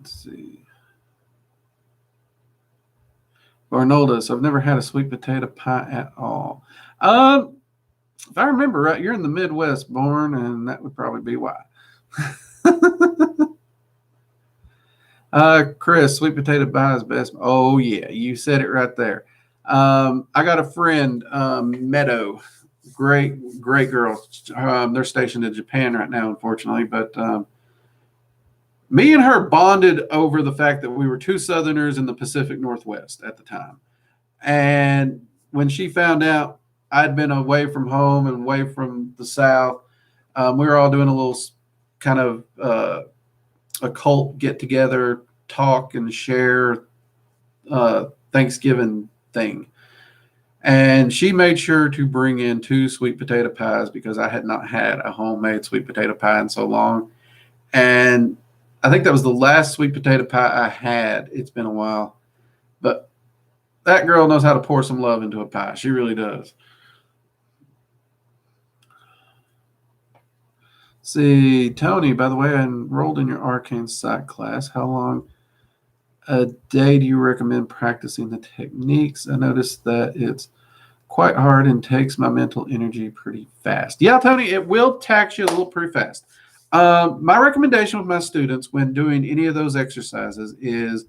Let's see. Arnoldus, I've never had a sweet potato pie at all. If I remember right, you're in the Midwest born, and that would probably be why. Chris, sweet potato pie is best. Oh yeah, you said it right there. I got a friend, Meadow, great girl. They're stationed in Japan right now, unfortunately, but me and her bonded over the fact that we were two Southerners in the Pacific Northwest at the time. And when she found out I'd been away from home and away from the South, we were all doing a little kind of a cult get together, talk and share Thanksgiving thing. And she made sure to bring in two sweet potato pies because I had not had a homemade sweet potato pie in so long. And I think that was the last sweet potato pie I had. It's been a while. But that girl knows how to pour some love into a pie. She really does. See, Tony, by the way, I enrolled in your arcane psych class. How long a day do you recommend practicing the techniques? I noticed that it's quite hard and takes my mental energy pretty fast. Yeah, Tony, it will tax you a little pretty fast. My recommendation with my students when doing any of those exercises is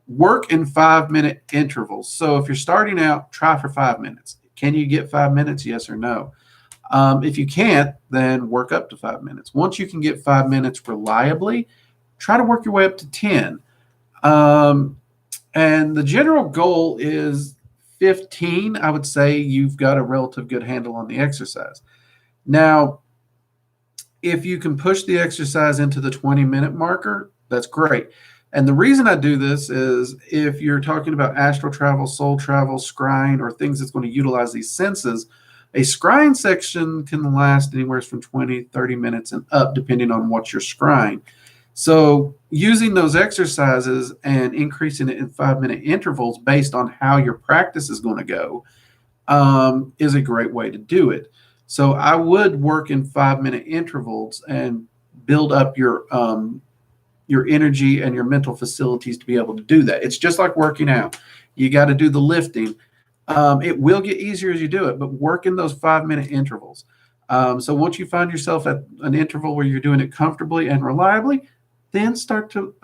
work in 5-minute intervals. So if you're starting out, try for 5 minutes. Can you get 5 minutes? Yes or no? If you can't, then work up to 5 minutes. Once you can get 5 minutes reliably, try to work your way up to 10. And the general goal is 15. I would say you've got a relative good handle on the exercise. Now, if you can push the exercise into the 20-minute marker, that's great. And the reason I do this is if you're talking about astral travel, soul travel, scrying, or things that's going to utilize these senses, a scrying section can last anywhere from 20, 30 minutes and up, depending on what you're scrying. So using those exercises and increasing it in 5-minute intervals based on how your practice is going to go is a great way to do it. So I would work in 5-minute intervals and build up your energy and your mental facilities to be able to do that. It's just like working out. You got to do the lifting. It will get easier as you do it, but work in those 5-minute intervals. So once you find yourself at an interval where you're doing it comfortably and reliably, then start to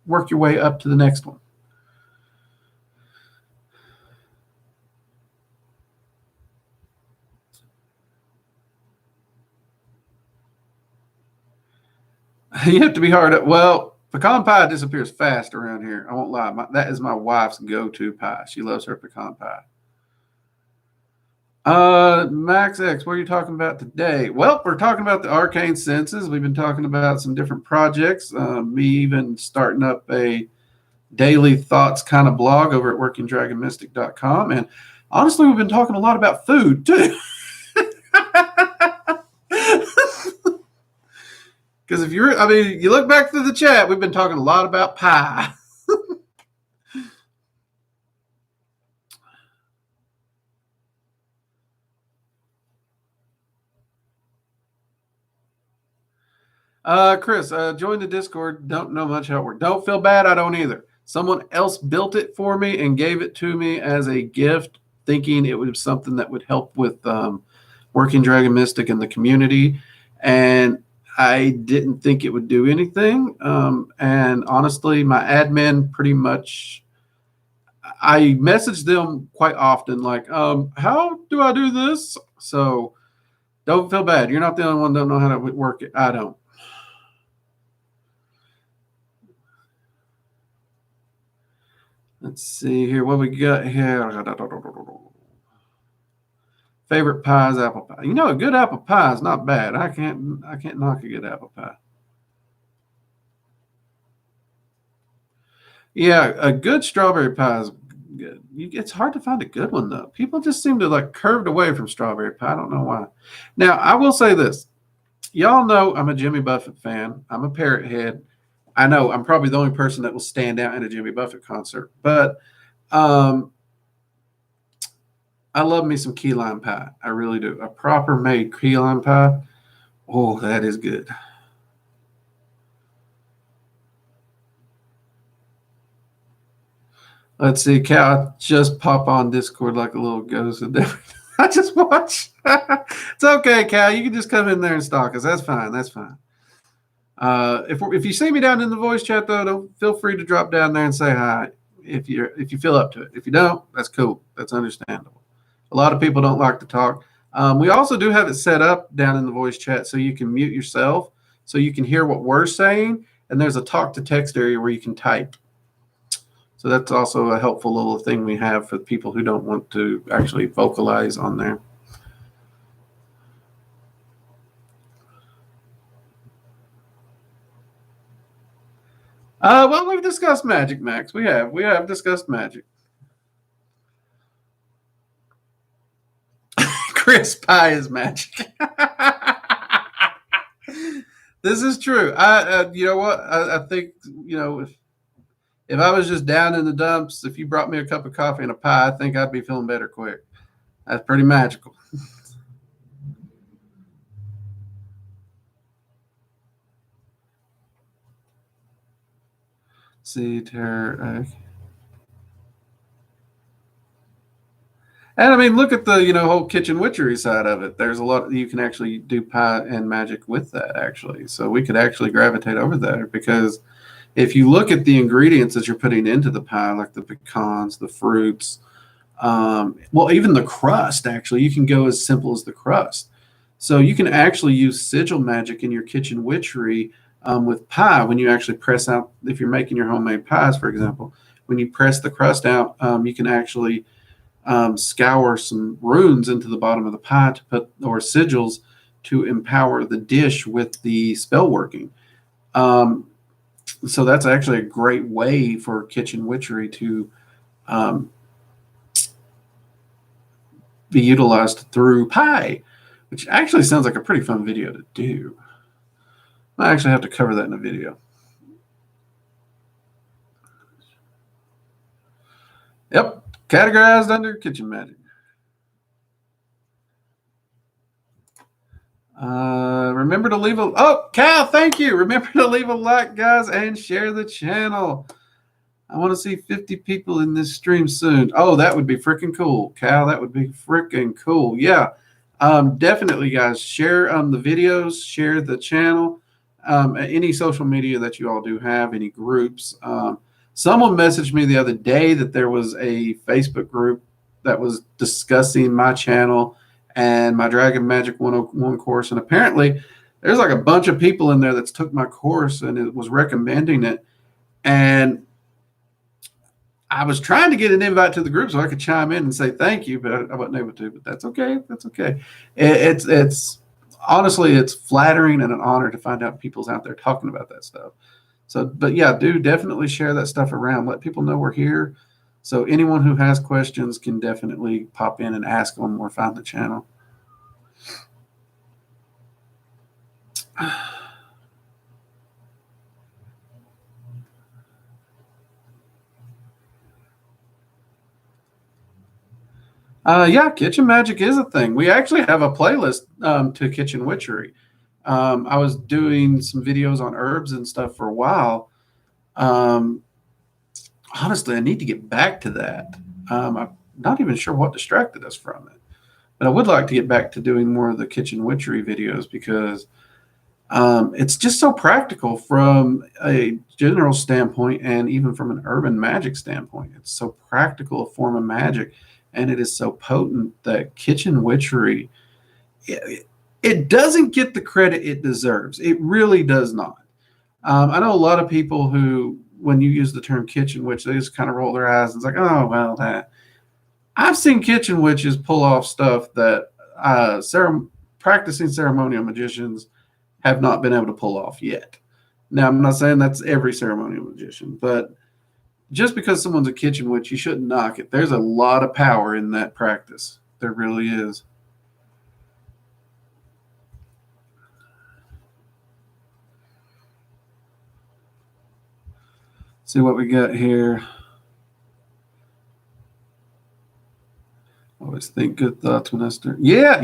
work your way up to the next one. You have to be hard. Well, pecan pie disappears fast around here. I won't lie. That is my wife's go-to pie. She loves her pecan pie. Max X, what are you talking about today? Well, we're talking about the arcane senses. We've been talking about some different projects. Me even starting up a daily thoughts kind of blog over at workingdragonmystic.com. And honestly, we've been talking a lot about food too. Because if you look back through the chat, we've been talking a lot about pie. Chris, join the Discord. Don't know much how it works. Don't feel bad. I don't either. Someone else built it for me and gave it to me as a gift, thinking it was something that would help with Working Dragon Mystic and the community. And I didn't think it would do anything. And honestly, my admin pretty much, I message them quite often, like, how do I do this? So don't feel bad. You're not the only one that don't know how to work it. I don't. Let's see here. What we got here? Favorite pie is apple pie. You know, a good apple pie is not bad. I can't knock a good apple pie. Yeah, a good strawberry pie is good. It's hard to find a good one though. People just seem to like curved away from strawberry pie. I don't know why. Now, I will say this. Y'all know I'm a Jimmy Buffett fan. I'm a parrot head. I know I'm probably the only person that will stand out in a Jimmy Buffett concert, but I love me some key lime pie. I really do. A proper made key lime pie. Oh, that is good. Let's see, Cal, just pop on Discord like a little ghost. And I just watch. It's okay, Cal. You can just come in there and stalk us. That's fine. That's fine. If you see me down in the voice chat though, don't feel free to drop down there and say hi if you feel up to it. If you don't, that's cool. That's understandable. A lot of people don't like to talk. We also do have it set up down in the voice chat so you can mute yourself, so you can hear what we're saying, and there's a talk to text area where you can type. So that's also a helpful little thing we have for people who don't want to actually vocalize on there. Well, we've discussed Magic, Max. We have discussed Magic. Chris Pie is Magic. This is true. You know what? I think if I was just down in the dumps, if you brought me a cup of coffee and a pie, I think I'd be feeling better quick. That's pretty magical. See, terror. And I mean, look at the whole kitchen witchery side of it. There's a lot you can actually do pie and magic with that actually. So we could actually gravitate over there because if you look at the ingredients that you're putting into the pie, like the pecans, the fruits, well, even the crust. Actually, you can go as simple as the crust. So you can actually use sigil magic in your kitchen witchery with pie when you actually press out. If you're making your homemade pies, for example, when you press the crust out, you can actually scour some runes into the bottom of the pie to put, or sigils to empower the dish with the spell working. So that's actually a great way for kitchen witchery to um, be utilized through pie, which actually sounds like a pretty fun video to do. I actually have to cover that in a video. Yep, categorized under kitchen magic. Remember to leave Cal, thank you. Remember to leave a like, guys, and share the channel. I want to see 50 people in this stream soon. Oh, that would be freaking cool, Cal. That would be freaking cool. Yeah, definitely, guys. Share the videos, share the channel, any social media that you all do have, any groups. Someone messaged me the other day that there was a Facebook group that was discussing my channel and my Dragon Magic 101 course. And apparently there's like a bunch of people in there that's took my course and it was recommending it. And I was trying to get an invite to the group so I could chime in and say thank you, but I wasn't able to. But that's okay. That's okay. It's honestly, it's flattering and an honor to find out people's out there talking about that stuff. So, but yeah, do definitely share that stuff around. Let people know we're here. So anyone who has questions can definitely pop in and ask them or find the channel. Yeah, kitchen magic is a thing. We actually have a playlist to kitchen witchery. I was doing some videos on herbs and stuff for a while. Honestly, I need to get back to that. I'm not even sure what distracted us from it, but I would like to get back to doing more of the kitchen witchery videos because it's just so practical from a general standpoint and even from an urban magic standpoint. It's so practical a form of magic, and it is so potent that kitchen witchery it doesn't get the credit it deserves. It really does not. I know a lot of people who, when you use the term kitchen witch, they just kind of roll their eyes and it's like, oh well, that. I've seen kitchen witches pull off stuff that practicing ceremonial magicians have not been able to pull off yet. Now, I'm not saying that's every ceremonial magician, but just because someone's a kitchen witch, you shouldn't knock it. There's a lot of power in that practice. There really is. See what we got here. Always think good thoughts when I start. Yeah.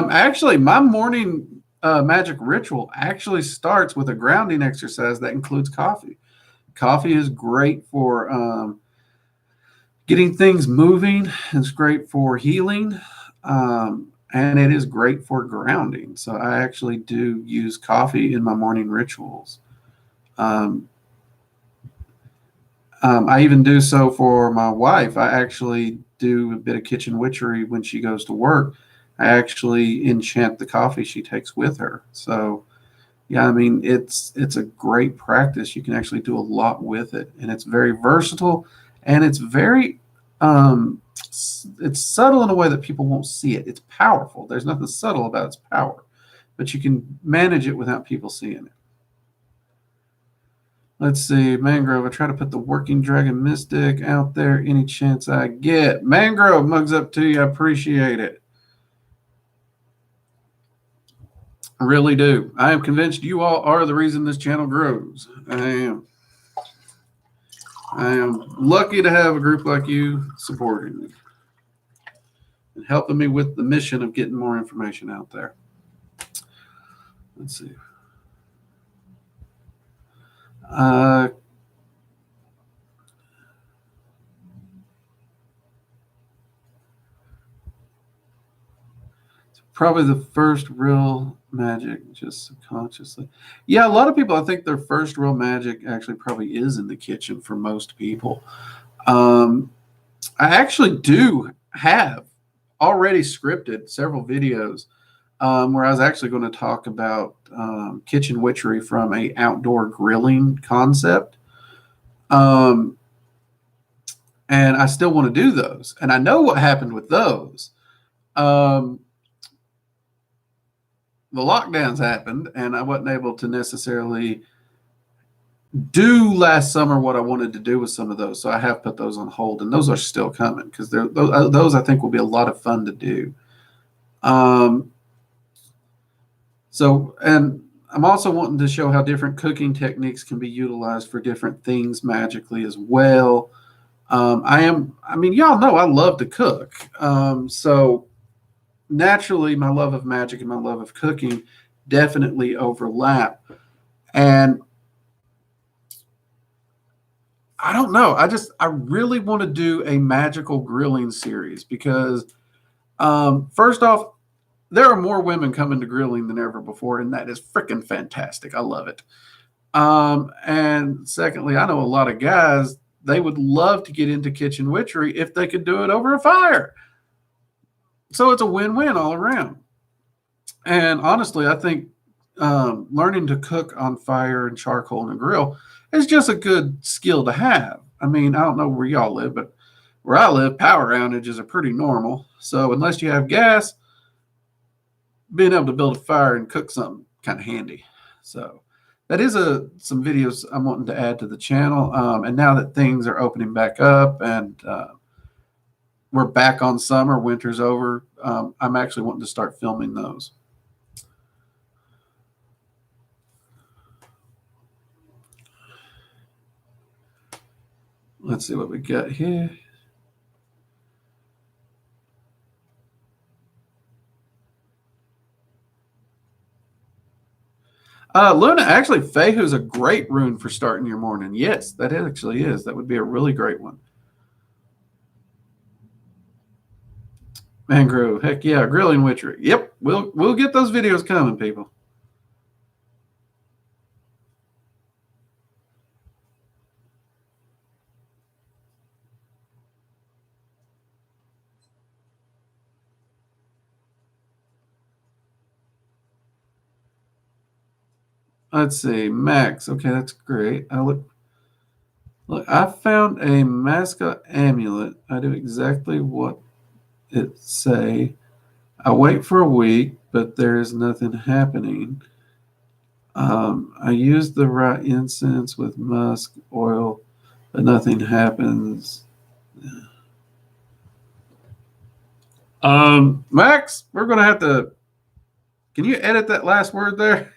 Actually, my morning magic ritual actually starts with a grounding exercise that includes coffee. Coffee is great for getting things moving. It's great for healing. And it is great for grounding. So I actually do use coffee in my morning rituals. I even do so for my wife. I actually do a bit of kitchen witchery when she goes to work. I actually enchant the coffee she takes with her. So yeah, I mean it's a great practice. You can actually do a lot with it, and it's very versatile, and it's very it's subtle in a way that people won't see it. It's powerful. There's nothing subtle about its power, but you can manage it without people seeing it. Let's see, Mangrove. I try to put the Working Dragon Mystic out there any chance I get. Mangrove, mugs up to you. I appreciate it. I really do. I am convinced you all are the reason this channel grows. I am. I am lucky to have a group like you supporting me and helping me with the mission of getting more information out there. Let's see. Probably the first real magic, just subconsciously. Yeah, a lot of people, I think their first real magic actually probably is in the kitchen for most people. I actually do have already scripted several videos where I was actually going to talk about kitchen witchery from a outdoor grilling concept. And I still want to do those. And I know what happened with those. The lockdowns happened, and I wasn't able to necessarily do last summer what I wanted to do with some of those. So I have put those on hold, and those are still coming because those I think will be a lot of fun to do. And I'm also wanting to show how different cooking techniques can be utilized for different things magically as well. I mean, y'all know I love to cook. So naturally, my love of magic and my love of cooking definitely overlap. And I don't know. I really want to do a magical grilling series because, first off, there are more women coming to grilling than ever before, and that is freaking fantastic. I love it. And secondly, I know a lot of guys, they would love to get into kitchen witchery if they could do it over a fire. So it's a win-win all around. And honestly, I think learning to cook on fire and charcoal and a grill is just a good skill to have. I mean, I don't know where y'all live, but where I live, power outages are pretty normal. So unless you have gas, being able to build a fire and cook something kind of handy. So that is some videos I'm wanting to add to the channel. And now that things are opening back up and we're back on summer, winter's over, I'm actually wanting to start filming those. Let's see what we got here. Luna, actually, Fehu's a great rune for starting your morning. Yes, that actually is. That would be a really great one. Mangrove, heck yeah, grilling witchery. Yep, we'll get those videos coming, people. Let's see, Max. Okay, that's great. Look, I found a mascot amulet. I do exactly what it say. I wait for a week, but there is nothing happening. I use the right incense with musk oil, but nothing happens. Max, we're gonna have to. Can you edit that last word there?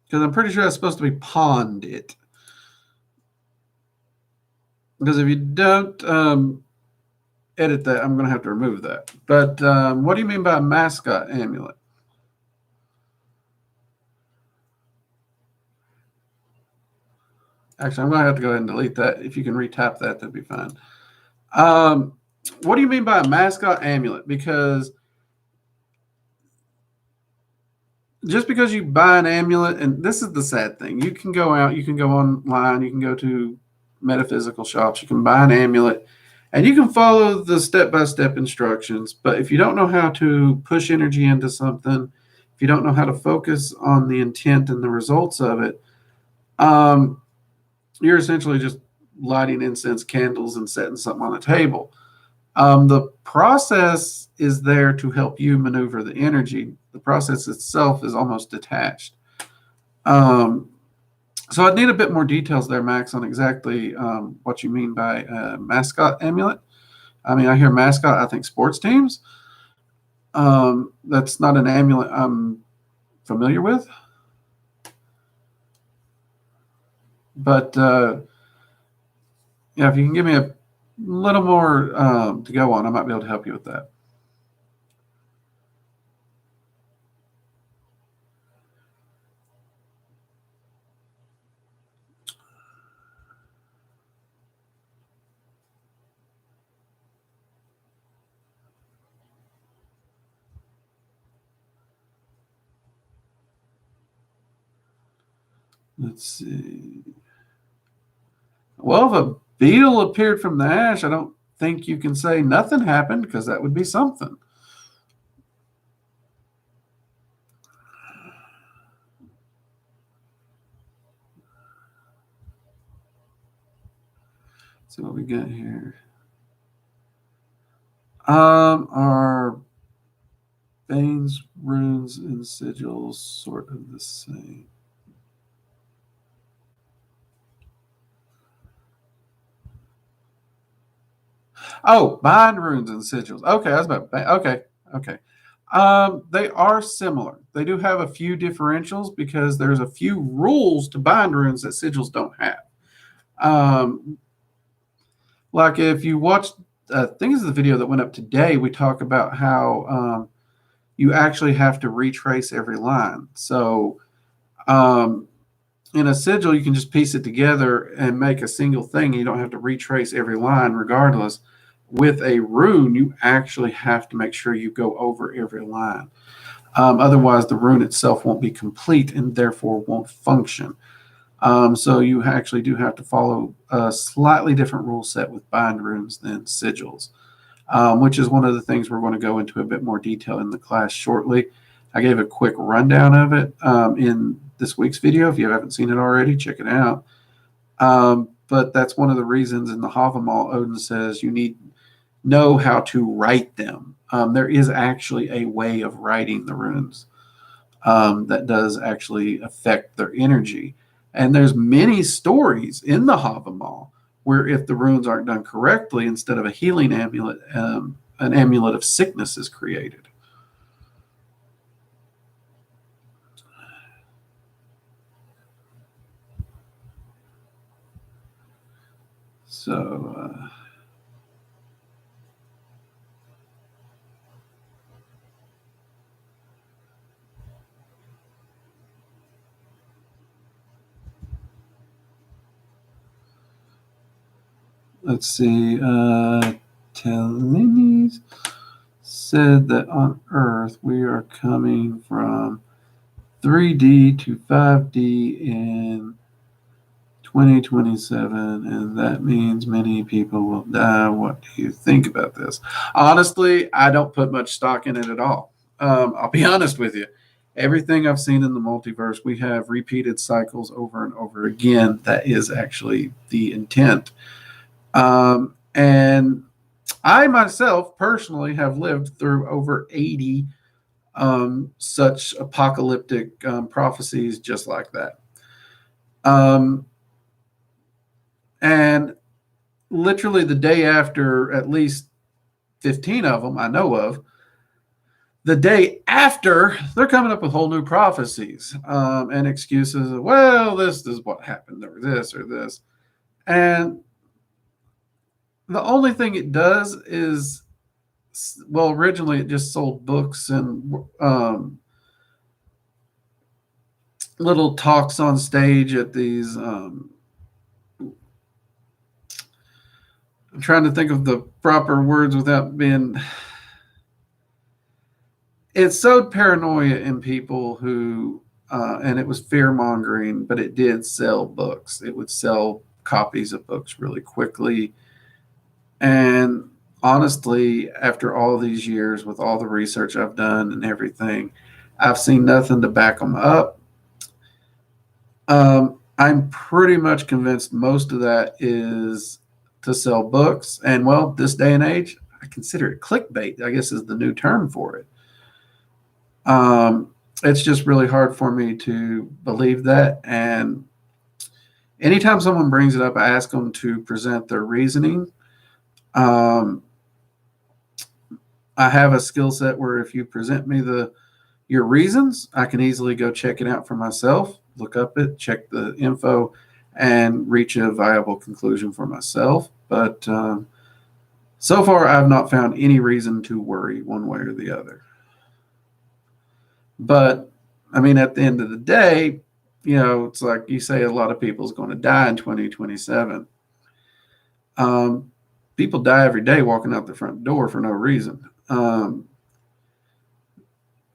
Because I'm pretty sure that's supposed to be pond it. Because if you don't edit that, I'm gonna have to remove that. But what do you mean by mascot amulet? Actually, I'm going to have to go ahead and delete that. If you can retap that, that'd be fine. What do you mean by a mascot amulet? Because just because you buy an amulet, and this is the sad thing, you can go out, you can go online, you can go to metaphysical shops, you can buy an amulet, and you can follow the step-by-step instructions. But if you don't know how to push energy into something, if you don't know how to focus on the intent and the results of it, um, you're essentially just lighting incense candles and setting something on the table. The process is there to help you maneuver the energy. The process itself is almost detached. Um, so I'd need a bit more details there, Max, on exactly what you mean by mascot amulet. I mean, I hear mascot, I think sports teams. That's not an amulet I'm familiar with. But yeah, if you can give me a little more to go on, I might be able to help you with that. Let's see. Well, if a beetle appeared from the ash, I don't think you can say nothing happened, because that would be something. Let's see what we got here. Are Bane's runes and sigils sort of the same? Oh, bind runes and sigils. Okay, I was about. Okay. They are similar. They do have a few differentials because there's a few rules to bind runes that sigils don't have. Like if you watch, I think it's the video that went up today, we talk about how you actually have to retrace every line. So in a sigil, you can just piece it together and make a single thing. You don't have to retrace every line regardless. With a rune, you actually have to make sure you go over every line. Otherwise, the rune itself won't be complete and therefore won't function. So you actually do have to follow a slightly different rule set with bind runes than sigils, which is one of the things we're going to go into a bit more detail in the class shortly. I gave a quick rundown of it in this week's video. If you haven't seen it already, check it out. But that's one of the reasons in the Havamal, Odin says you need know how to write them. There is actually a way of writing the runes that does actually affect their energy. And there's many stories in the Havamal where if the runes aren't done correctly, instead of a healing amulet, an amulet of sickness is created. So let's see. Tellinis said that on Earth we are coming from 3D to 5D in 2027, and that means many people will die. What do you think about this? Honestly, I don't put much stock in it at all. I'll be honest with you. Everything I've seen in the multiverse, we have repeated cycles over and over again. That is actually the intent. And I myself personally have lived through over 80 such apocalyptic prophecies just like that. And literally the day after, at least 15 of them I know of, the day after, they're coming up with whole new prophecies and excuses. Well, this is what happened, or this or this. And the only thing it does is, well, originally it just sold books and little talks on stage at these I'm trying to think of the proper words without being. It sowed paranoia in people who, and it was fear mongering, but it did sell books. It would sell copies of books really quickly. And honestly, after all these years, with all the research I've done and everything, I've seen nothing to back them up. I'm pretty much convinced most of that is to sell books. And well, this day and age, I consider it clickbait, I guess is the new term for it. It's just really hard for me to believe that. And anytime someone brings it up, I ask them to present their reasoning. I have a skill set where if you present me your reasons, I can easily go check it out for myself, look up it, check the info, and reach a viable conclusion for myself. But so far, I've not found any reason to worry one way or the other. But I mean, at the end of the day, it's like you say, a lot of people's going to die in 2027. People die every day walking out the front door for no reason.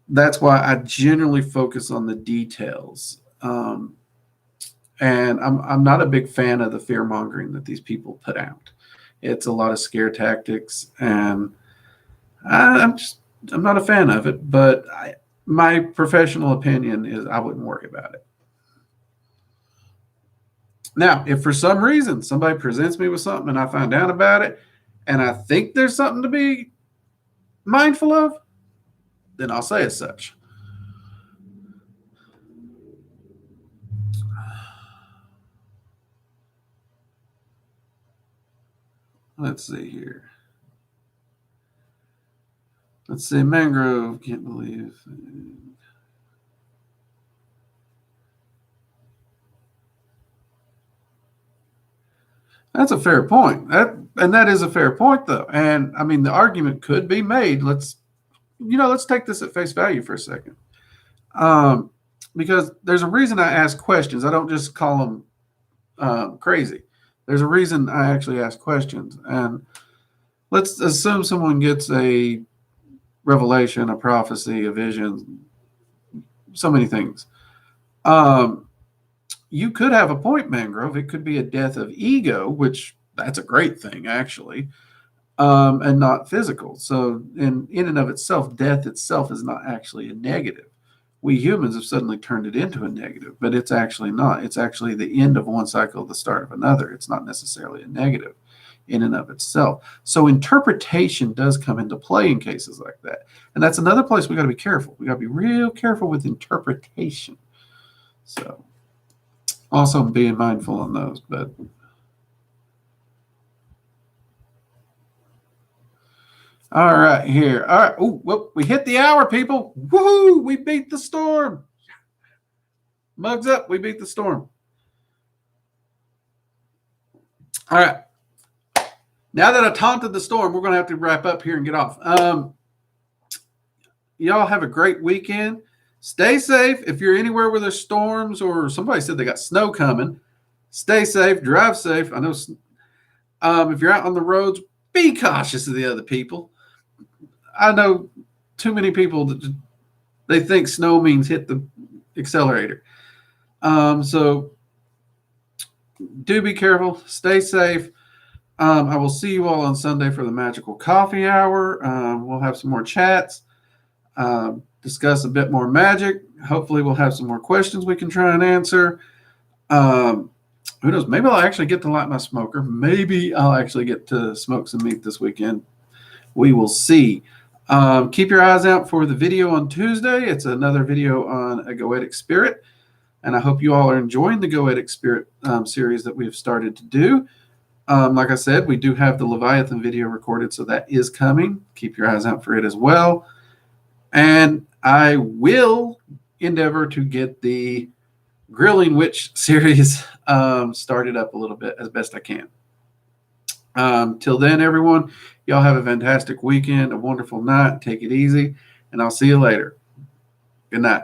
That's why I generally focus on the details. And I'm not a big fan of the fear mongering that these people put out. It's a lot of scare tactics, and I'm not a fan of it. But my professional opinion is I wouldn't worry about it. Now, if for some reason somebody presents me with something and I find out about it, and I think there's something to be mindful of, then I'll say as such. Let's see here. Let's see, mangrove. Can't believe. That's a fair point. That is a fair point, though. And I mean, the argument could be made. Let's take this at face value for a second, because there's a reason I ask questions. I don't just call them crazy. There's a reason I actually ask questions. And let's assume someone gets a revelation, a prophecy, a vision, so many things. You could have a point, Mangrove. It could be a death of ego, which that's a great thing, actually, and not physical. So, in and of itself, death itself is not actually a negative. We humans have suddenly turned it into a negative, but it's actually not. It's actually the end of one cycle, the start of another. It's not necessarily a negative in and of itself. So interpretation does come into play in cases like that. And that's another place we got to be careful. We got to be real careful with interpretation. So also being mindful on those, but all right, here. All right. Oh, well, we hit the hour, people. Woohoo! We beat the storm. Mugs up. We beat the storm. All right. Now that I taunted the storm, we're going to have to wrap up here and get off. Y'all have a great weekend. Stay safe. If you're anywhere where there's storms, or somebody said they got snow coming, stay safe. Drive safe. I know. If you're out on the roads, be cautious of the other people. I know too many people that they think snow means hit the accelerator. So do be careful. Stay safe. I will see you all on Sunday for the Magical Coffee Hour. We'll have some more chats, discuss a bit more Magick. Hopefully, we'll have some more questions we can try and answer. Who knows? Maybe I'll actually get to light my smoker. Maybe I'll actually get to smoke some meat this weekend. We will see. Keep your eyes out for the video on Tuesday. It's another video on a Goetic spirit. And I hope you all are enjoying the Goetic spirit series that we've started to do. Like I said, we do have the Leviathan video recorded, so that is coming. Keep your eyes out for it as well. And I will endeavor to get the Grilling Witch series started up a little bit as best I can. Till then, everyone, y'all have a fantastic weekend, a wonderful night. Take it easy, and I'll see you later. Good night.